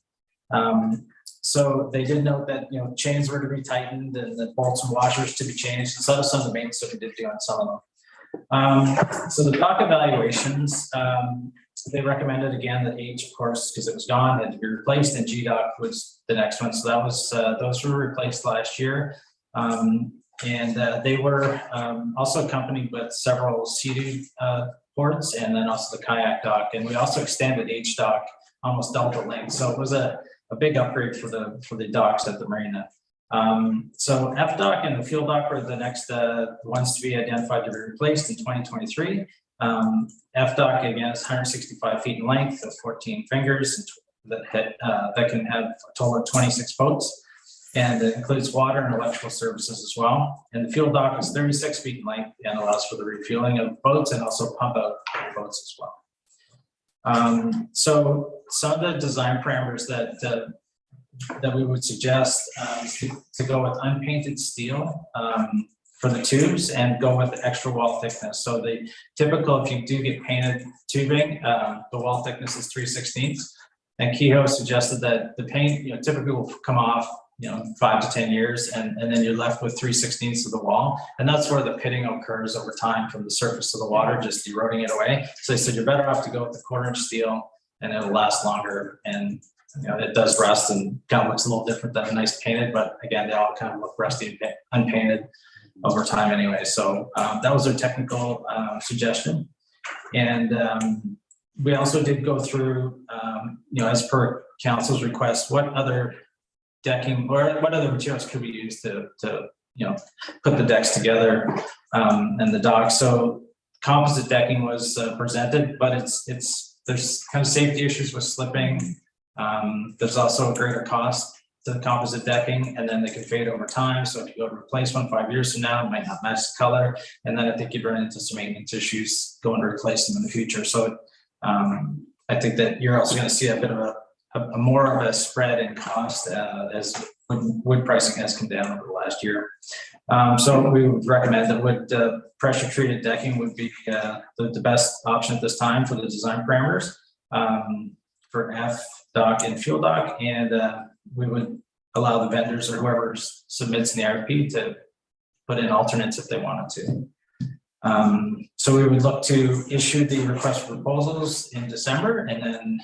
So they did note that, you know, chains were to be tightened and the bolts and washers to be changed. And so that was some of the maintenance that we did do on some of them. So the dock evaluations, they recommended again that H, of course, because it was gone, had to be replaced, and G dock was the next one. So that was those were replaced last year. They were also accompanied with several seated ports, and then also the kayak dock. And we also extended H dock almost double the length. So it was a big upgrade for the docks at the marina. So F dock and the fuel dock were the next ones to be identified to be replaced in 2023. F dock again is 165 feet in length with 14 fingers that can have a total of 26 boats. And it includes water and electrical services as well. And the fuel dock is 36 feet in length and allows for the refueling of boats and also pump out boats as well. So some of the design parameters that that we would suggest to go with unpainted steel for the tubes and go with the extra wall thickness. So the typical, if you do get painted tubing, the wall thickness is 3/16. And Kehoe suggested that the paint, typically will come off, 5 to 10 years, and then you're left with 3/16 of the wall. And that's where the pitting occurs over time from the surface of the water, just eroding it away. So they said you're better off to go with the 1/4 inch steel and it'll last longer. And it does rust and kind of looks a little different than a nice painted, but again, they all kind of look rusty and unpainted over time anyway. So that was their technical suggestion. And we also did go through, as per council's request, what other decking or what other materials could we use to put the decks together and the docks. So composite decking was presented, but there's kind of safety issues with slipping. There's also a greater cost to the composite decking, and then they can fade over time. So if you go to replace one 5 years from now, it might not match the color. And then I think you'd run into some maintenance issues going to replace them in the future. So I think that you're also going to see a bit of a more of a spread in cost as wood pricing has come down over the last year. So we would recommend that wood pressure treated decking would be the best option at this time for the design parameters for F dock and fuel dock, and we would allow the vendors or whoever submits in the RFP to put in alternates if they wanted to. So we would look to issue the request for proposals in December, and then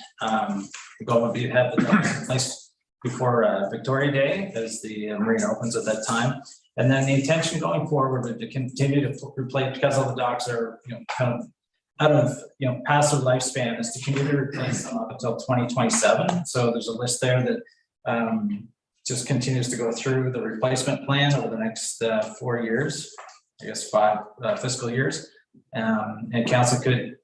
the goal would be to have the docks in place before Victoria Day, as the marina opens at that time. And then the intention going forward would be to continue to replace, because all the docks are kind of out of past their lifespan, is to continue to replace them up until 2027. So there's a list there that just continues to go through the replacement plan over the next 4 years. I guess 5 fiscal years, and council could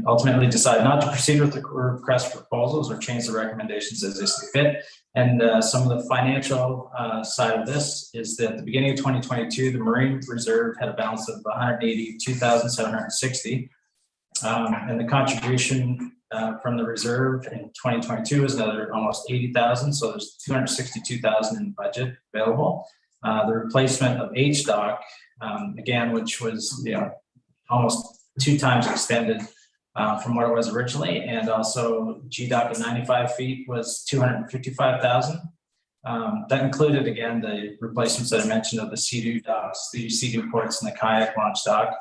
ultimately decide not to proceed with the request for proposals or change the recommendations as they see fit. And some of the financial side of this is that at the beginning of 2022, the Marine Reserve had a balance of 182,760, and the contribution from the reserve in 2022 is another almost 80,000. So there's 262,000 in the budget available. The replacement of H dock, again, which was almost 2 times extended from what it was originally, and also G dock at 95 feet was 255,000. That included again the replacements that I mentioned of the Sea-Doo docks, the Sea-Doo ports, and the kayak launch dock.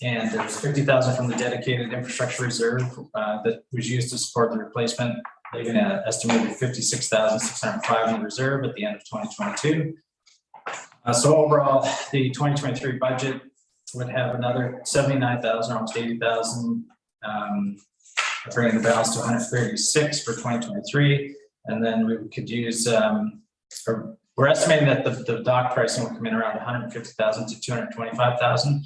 And there's 50,000 from the dedicated infrastructure reserve that was used to support the replacement, leaving an estimated 56,605 in the reserve at the end of 2022. So overall, the 2023 budget would have another 79,000, almost 80,000, bringing the balance to 136 for 2023. And then we could use, we're estimating that the dock pricing will come in around 150,000 to 225,000.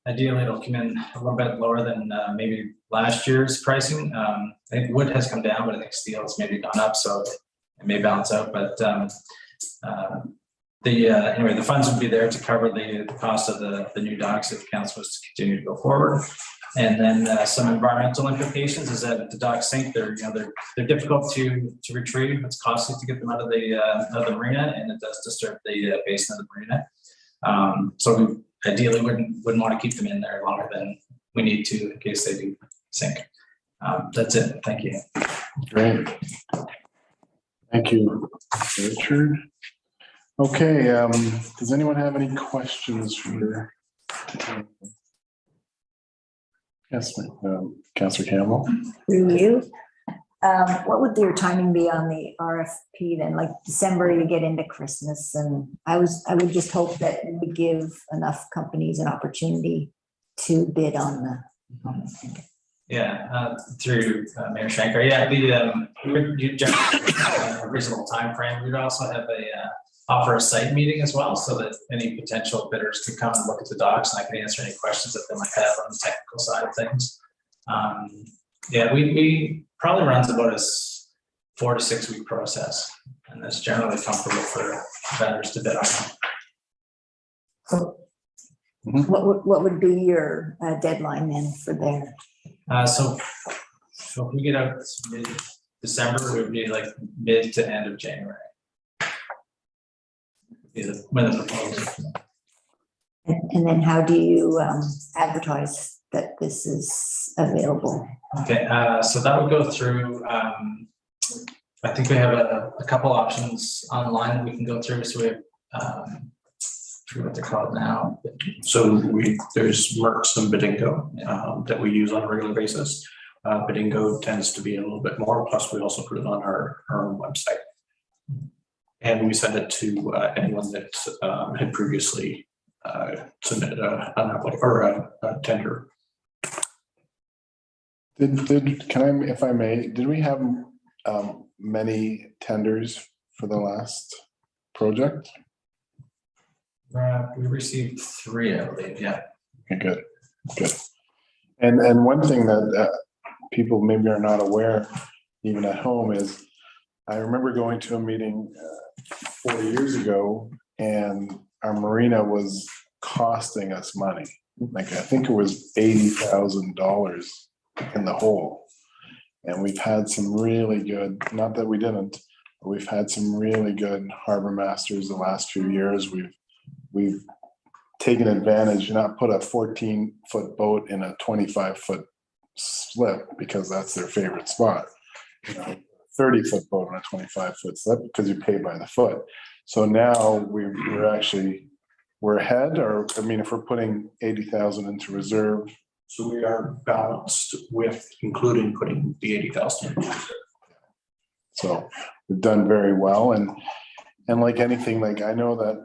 Ideally, it'll come in a little bit lower than maybe last year's pricing. I think wood has come down, but I think steel has maybe gone up, so it may balance out. But anyway, the funds would be there to cover the cost of the new docks if council was to continue to go forward. And then some environmental implications is that if the docks sink, they're difficult to retrieve. It's costly to get them out of the marina, and it does disturb the basin of the marina. So we ideally wouldn't want to keep them in there longer than we need to in case they do sink. That's it. Thank you. Great. Thank you, Richard. Okay, does anyone have any questions for? Yes, Councillor Campbell. Through you. What would your timing be on the RFP then? Like December, you get into Christmas, and I would just hope that we would give enough companies an opportunity to bid on the thing. Yeah, through Mayor Shanker. Yeah, you generally a reasonable time frame. We'd also have offer a site meeting as well, so that any potential bidders could come and look at the docks, and I can answer any questions that they might have on the technical side of things. Yeah, we probably runs about a 4 to 6 week process, and that's generally comfortable for vendors to bid on. So what would be your deadline then for there? So if we get out December, it would be like mid to end of January. When the proposal. And then how do you advertise that this is available? Okay, so that would go through, I think we have a couple options online that we can go through, so we have, I forget what they're called now. So there's Mercs and Bidingo that we use on a regular basis. Bidingo tends to be a little bit more, plus we also put it on our own website. And we send it to anyone that had previously submitted an application or a tender. If I may, did we have many tenders for the last project? We received 3, I believe, yeah. Okay, good. And one thing that people maybe are not aware, even at home, is I remember going to a meeting 4 years ago, and our marina was costing us money. Like, I think it was $80,000 in the hole. And we've had some really good, not that we didn't, but we've had some really good harbor masters the last few years. We've taken advantage, not put a 14-foot boat in a 25-foot slip because that's their favorite spot. 30-foot boat on a 25-foot slip because you pay by the foot. So now we're ahead, or I mean, if we're putting 80,000 into reserve. So we are balanced with including putting the 80,000. So we've done very well, and like anything, like I know that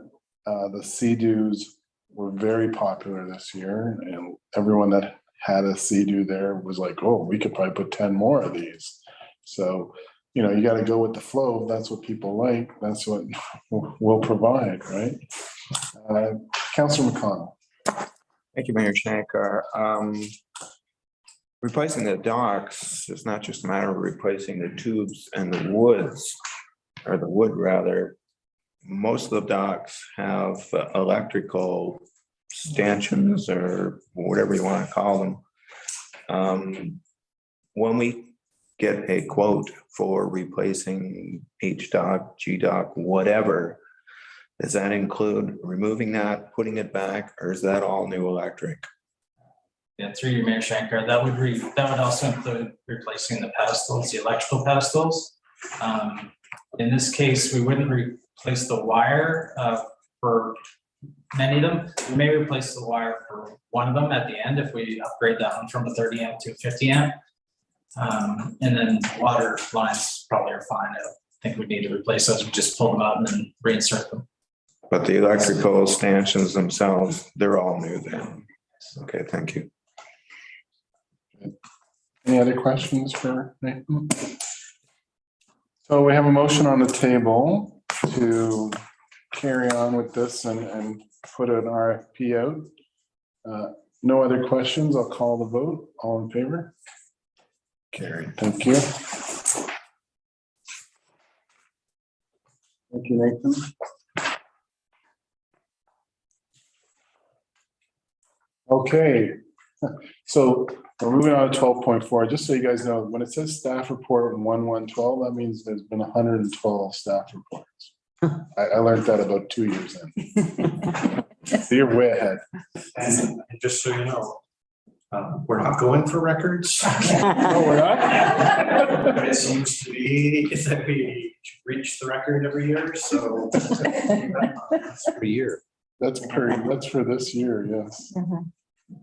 the Sea-Doos were very popular this year, and everyone that had a Sea-Doo there was like, oh, we could probably put 10 more of these. So, you got to go with the flow. That's what people like. That's what we'll provide, right? Councillor McConnell. Thank you, Mayor Shankar. Replacing the docks is not just a matter of replacing the tubes and the woods, or the wood rather. Most of the docks have electrical stanchions or whatever you want to call them. When we get a quote for replacing H dock, G dock, whatever, does that include removing that, putting it back, or is that all new electric? Yeah, through your Mayor Shankar, that would also include replacing the pedestals, the electrical pedestals. In this case, we wouldn't replace the wire for many of them. We may replace the wire for one of them at the end if we upgrade that one from a 30 amp to a 50 amp. And then water lines probably are fine. I don't think we need to replace those. We just pull them out and then reinsert them. But the electrical stanchions themselves, they're all new then. Okay, thank you. Any other questions for Nathan? So we have a motion on the table to carry on with this and put an RFP out. No other questions. I'll call the vote. All in favor? Carried. Thank you. Thank you, Nathan. Okay, so we're moving on to 12.4. Just so you guys know, when it says staff report 1112, that means there's been 112 staff reports. I learned that about 2 years in. So you're way ahead. And just so you know, we're not going for records. No, we're not. It seems to be that we reach the record every year, so. That's per year. That's for this year, yes.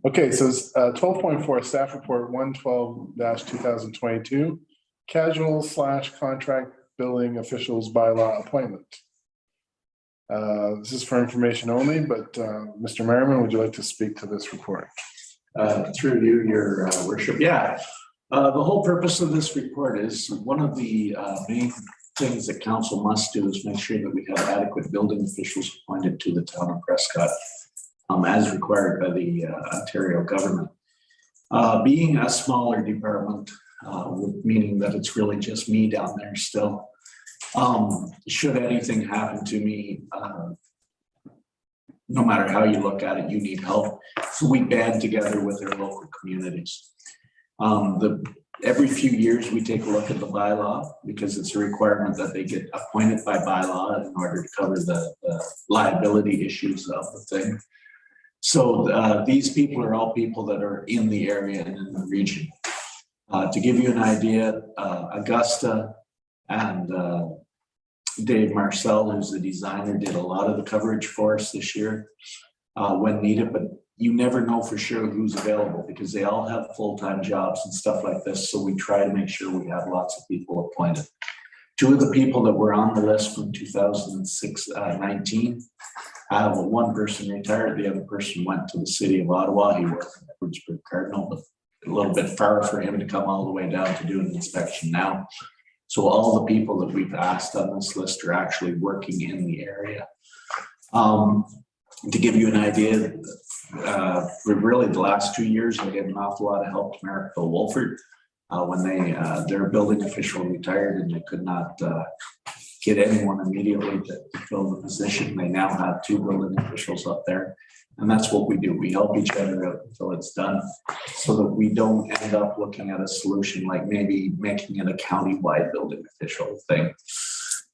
Okay, so 12.4 staff report 112-2022, casual/contract billing officials bylaw appointment. This is for information only, but Mr. Merriman, would you like to speak to this report? Through you, your worship. Yeah. The whole purpose of this report is one of the main things that council must do is make sure that we have adequate building officials appointed to the town of Prescott as required by the Ontario government. Being a smaller department, meaning that it's really just me down there still. Should anything happen to me, no matter how you look at it, you need help. So we band together with our local communities. The every few years, we take a look at the bylaw because it's a requirement that they get appointed by bylaw in order to cover the liability issues of the thing. So these people are all people that are in the area and in the region. To give you an idea, Augusta and Dave Marcel, who's the designer, did a lot of the coverage for us this year when needed, but you never know for sure who's available because they all have full-time jobs and stuff like this. So we try to make sure we have lots of people appointed. Two of the people that were on the list from 2019, one person retired, the other person went to the city of Ottawa. He worked in Edwardsburg Cardinal, but a little bit far for him to come all the way down to do an inspection now. So all the people that we've asked on this list are actually working in the area. To give you an idea, really the last 2 years, I gave an awful lot of help to Maricville Wolford when their building official retired and they could not get anyone immediately to fill the position. They now have 2 building officials up there. And that's what we do. We help each other out until it's done so that we don't end up looking at a solution like maybe making it a county-wide building official thing.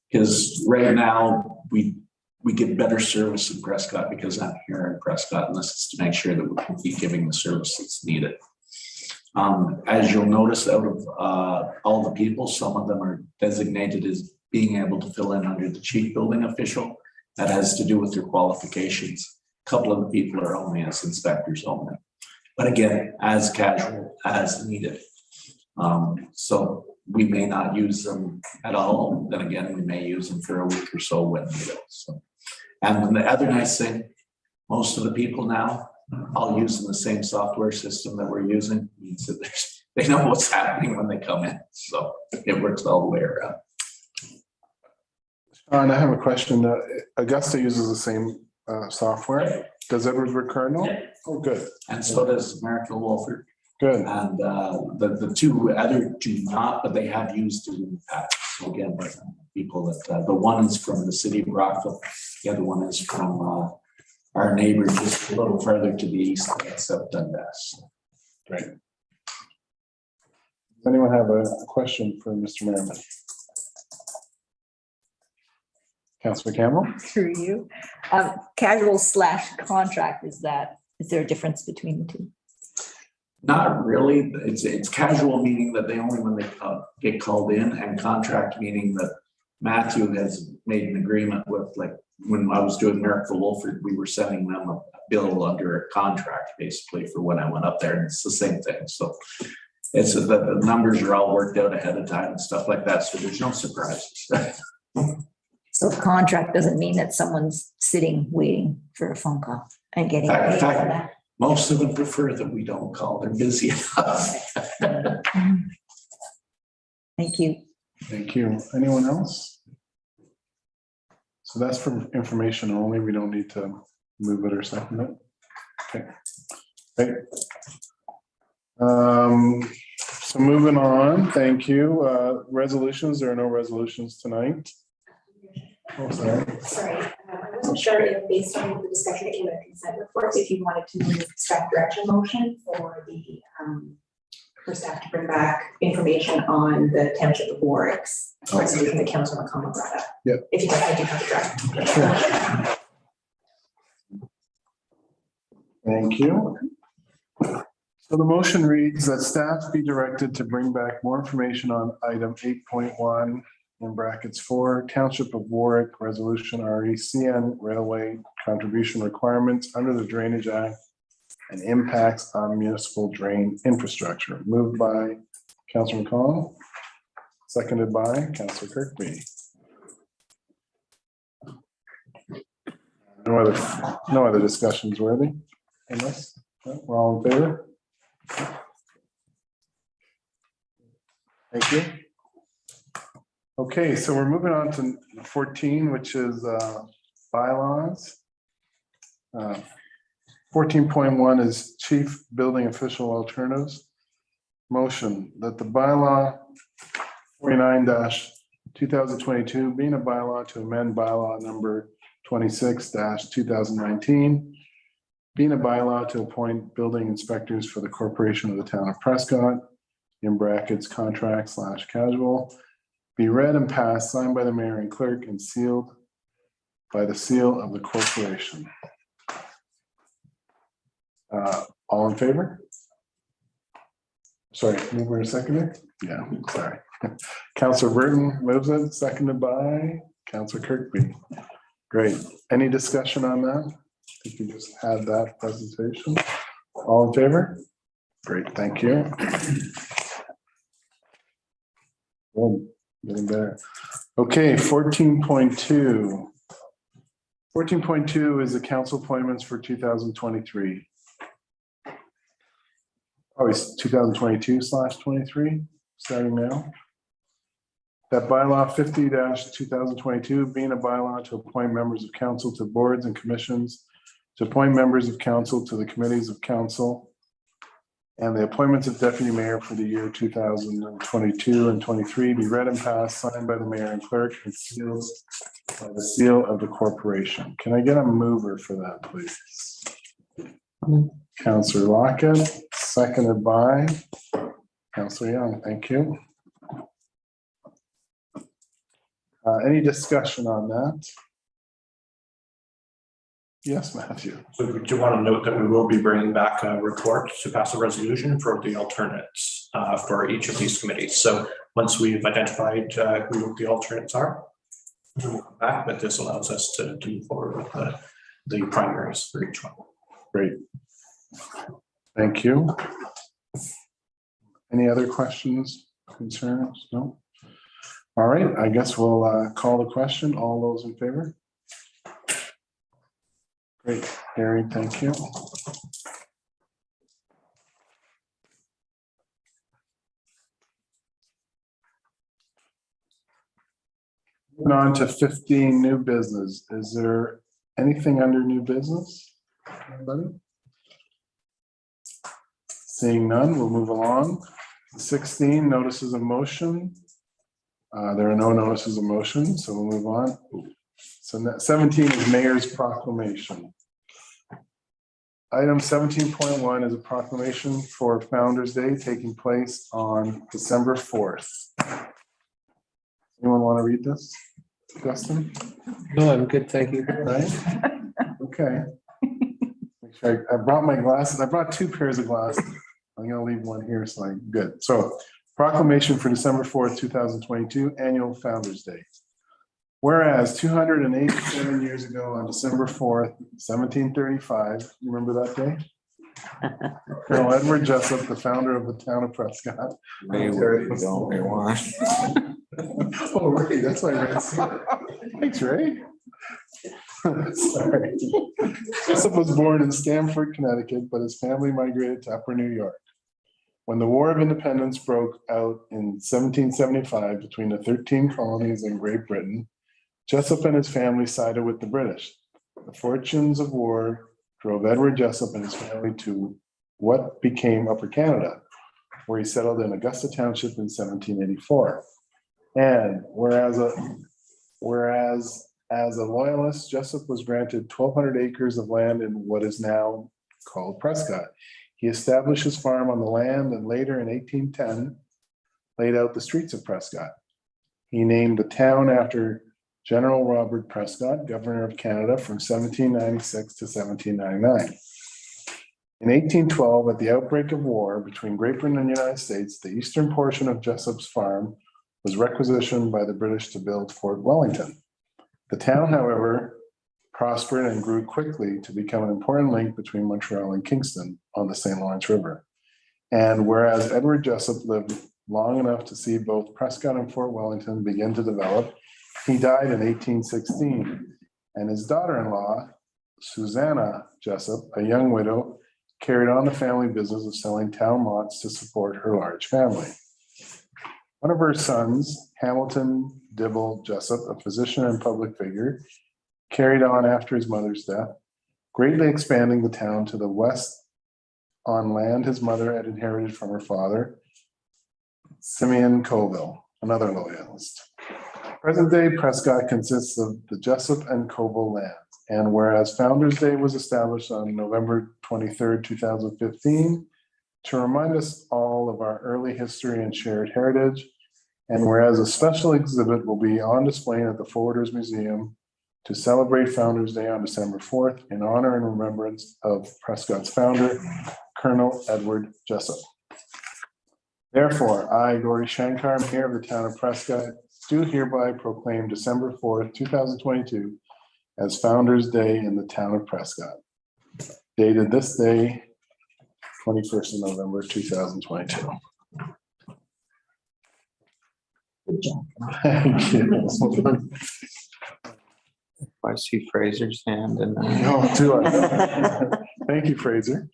Because right now we get better service in Prescott because I'm here in Prescott, and this is to make sure that we can keep giving the service that's needed. As you'll notice, out of all the people, some of them are designated as being able to fill in under the chief building official. That has to do with their qualifications. A couple of the people are only as inspectors only, but again, as casual as needed. So we may not use them at all. Then again, we may use them for a week or so when needed. So, and the other nice thing, most of the people now, I'll use in the same software system that we're using. Means that they know what's happening when they come in. So it works all the way around. And I have a question. Augusta uses the same software. Does Edwardsburg Cardinal? Oh, good. And so does Maricville Wolford. Good. And the 2 other do not, but they have used it in the past. So again, people that the one is from the city of Rockville, the other one is from our neighbor just a little further to the east, except Dundas. Great. Does anyone have a question for Mr. Merriman? Councillor Campbell? Through you. Casual / contract, is there a difference between the two? Not really. It's casual, meaning that they only when they get called in, and contract meaning that Matthew has made an agreement with, like when I was doing Maricville Wolford, we were sending them a bill under a contract basically for when I went up there, and it's the same thing. So it's the numbers are all worked out ahead of time and stuff like that. So there's no surprises. So contract doesn't mean that someone's sitting, waiting for a phone call and getting paid for that. Most of them prefer that we don't call. They're busy enough. Thank you. Thank you. Anyone else? So that's for information only. We don't need to move it or second it. Okay. Great. So moving on, thank you. Resolutions, there are no resolutions tonight. Oh, sorry. Sorry, I wasn't sure if based on the discussion that came in the consent reports, if you wanted to move staff direction motion for the, for staff to bring back information on the Township of Warwick's resolution that Councilor McConnell brought up. Yeah. If you guys, I do have the draft. Sure. Thank you. So the motion reads that staff be directed to bring back more information on item 8.1 in brackets 4, Township of Warwick Resolution RECN Railway Contribution Requirements under the Drainage Act and impacts on municipal drain infrastructure. Moved by Councilor McConnell, seconded by Councilor Kirkby. No other discussions worthy in this? We're all in favor? Thank you. Okay, so we're moving on to 14, which is bylaws. 14.1 is chief building official alternatives. Motion that the bylaw 49-2022 being a bylaw to amend bylaw number 26-2019, being a bylaw to appoint building inspectors for the corporation of the town of Prescott, in brackets, contract/casual, be read and passed, signed by the mayor and clerk, and sealed by the seal of the corporation. All in favor? Sorry, mover and seconder? Yeah, sorry. Councillor Burton moves it, seconded by Councillor Kirkby. Great. Any discussion on that? I think you just had that presentation. All in favor? Great, thank you. Oh, getting better. Okay, 14.2. 14.2 is the council appointments for 2023. Oh, it's 2022/23, starting now. That bylaw 50-2022 being a bylaw to appoint members of council to boards and commissions, to appoint members of council to the committees of council, and the appointments of deputy mayor for the year 2022 and 23 be read and passed, signed by the mayor and clerk, and sealed by the seal of the corporation. Can I get a mover for that, please? Councillor Lockett, seconded by Councillor Young. Thank you. Any discussion on that? Yes, Matthew. So we do want to note that we will be bringing back a report to pass a resolution for the alternates for each of these committees. So once we've identified who the alternates are, we'll come back, but this allows us to move forward with the primaries for each one. Great. Thank you. Any other questions, concerns? No? All right, I guess we'll call the question. All those in favor? Great, Harry, thank you. Moving on to 15 new business. Is there anything under new business? Anybody? Seeing none, we'll move along. 16, notices of motion. There are no notices of motion, so we'll move on. So 17 is mayor's proclamation. Item 17.1 is a proclamation for Founder's Day taking place on December 4th. Anyone want to read this, Justin? No, I'm good, thank you. Right? Okay. Make sure I brought my glasses. I brought 2 pairs of glasses. I'm going to leave one here, so I'm good. So proclamation for December 4th, 2022, annual Founder's Day. Whereas 287 years ago on December 4th, 1735, you remember that day? Colonel Edward Jessup, the founder of the town of Prescott. Oh, Ray, that's why Ray said it. Thanks, Ray. Sorry. Jessup was born in Stamford, Connecticut, but his family migrated to Upper New York. When the War of Independence broke out in 1775 between the 13 colonies in Great Britain, Jessup and his family sided with the British. The fortunes of war drove Edward Jessup and his family to what became Upper Canada, where he settled in Augusta Township in 1784. And whereas as a loyalist, Jessup was granted 1,200 acres of land in what is now called Prescott. He established his farm on the land and later in 1810 laid out the streets of Prescott. He named the town after General Robert Prescott, Governor of Canada from 1796 to 1799. In 1812, at the outbreak of war between Great Britain and the United States, the eastern portion of Jessup's farm was requisitioned by the British to build Fort Wellington. The town, however, prospered and grew quickly to become an important link between Montreal and Kingston on the St. Lawrence River. And whereas Edward Jessup lived long enough to see both Prescott and Fort Wellington begin to develop, he died in 1816, and his daughter-in-law, Susanna Jessup, a young widow, carried on the family business of selling town lots to support her large family. One of her sons, Hamilton Dibble Jessup, a physician and public figure, carried on after his mother's death, greatly expanding the town to the west on land his mother had inherited from her father, Simeon Colville, another loyalist. Present day Prescott consists of the Jessup and Colville lands, and whereas Founder's Day was established on November 23rd, 2015, to remind us all of our early history and shared heritage. And whereas a special exhibit will be on display at the Forwarders Museum to celebrate Founders Day on December 4th in honor and remembrance of Prescott's founder, Colonel Edward Jessup. Therefore, I, Gauri Shankar, Mayor of the Town of Prescott, do hereby proclaim December 4th, 2022 as Founders Day in the Town of Prescott. Dated this day, 21st of November, 2022. Good job. Thank you. I see Fraser's hand and. No, do I? Thank you, Fraser.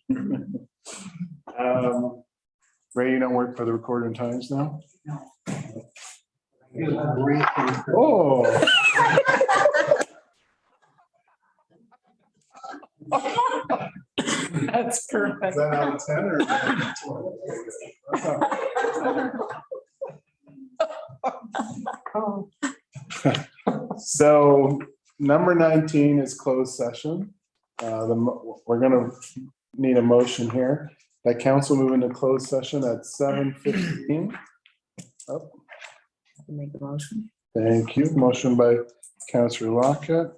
Ray, you don't work for the Recording Times now? Oh. That's perfect. Is that out of 10 or? So number 19 is closed session. We're gonna need a motion here. That council move into closed session at 7:15. Oh, Make a motion. thank you. Motion by Councillor Lockett,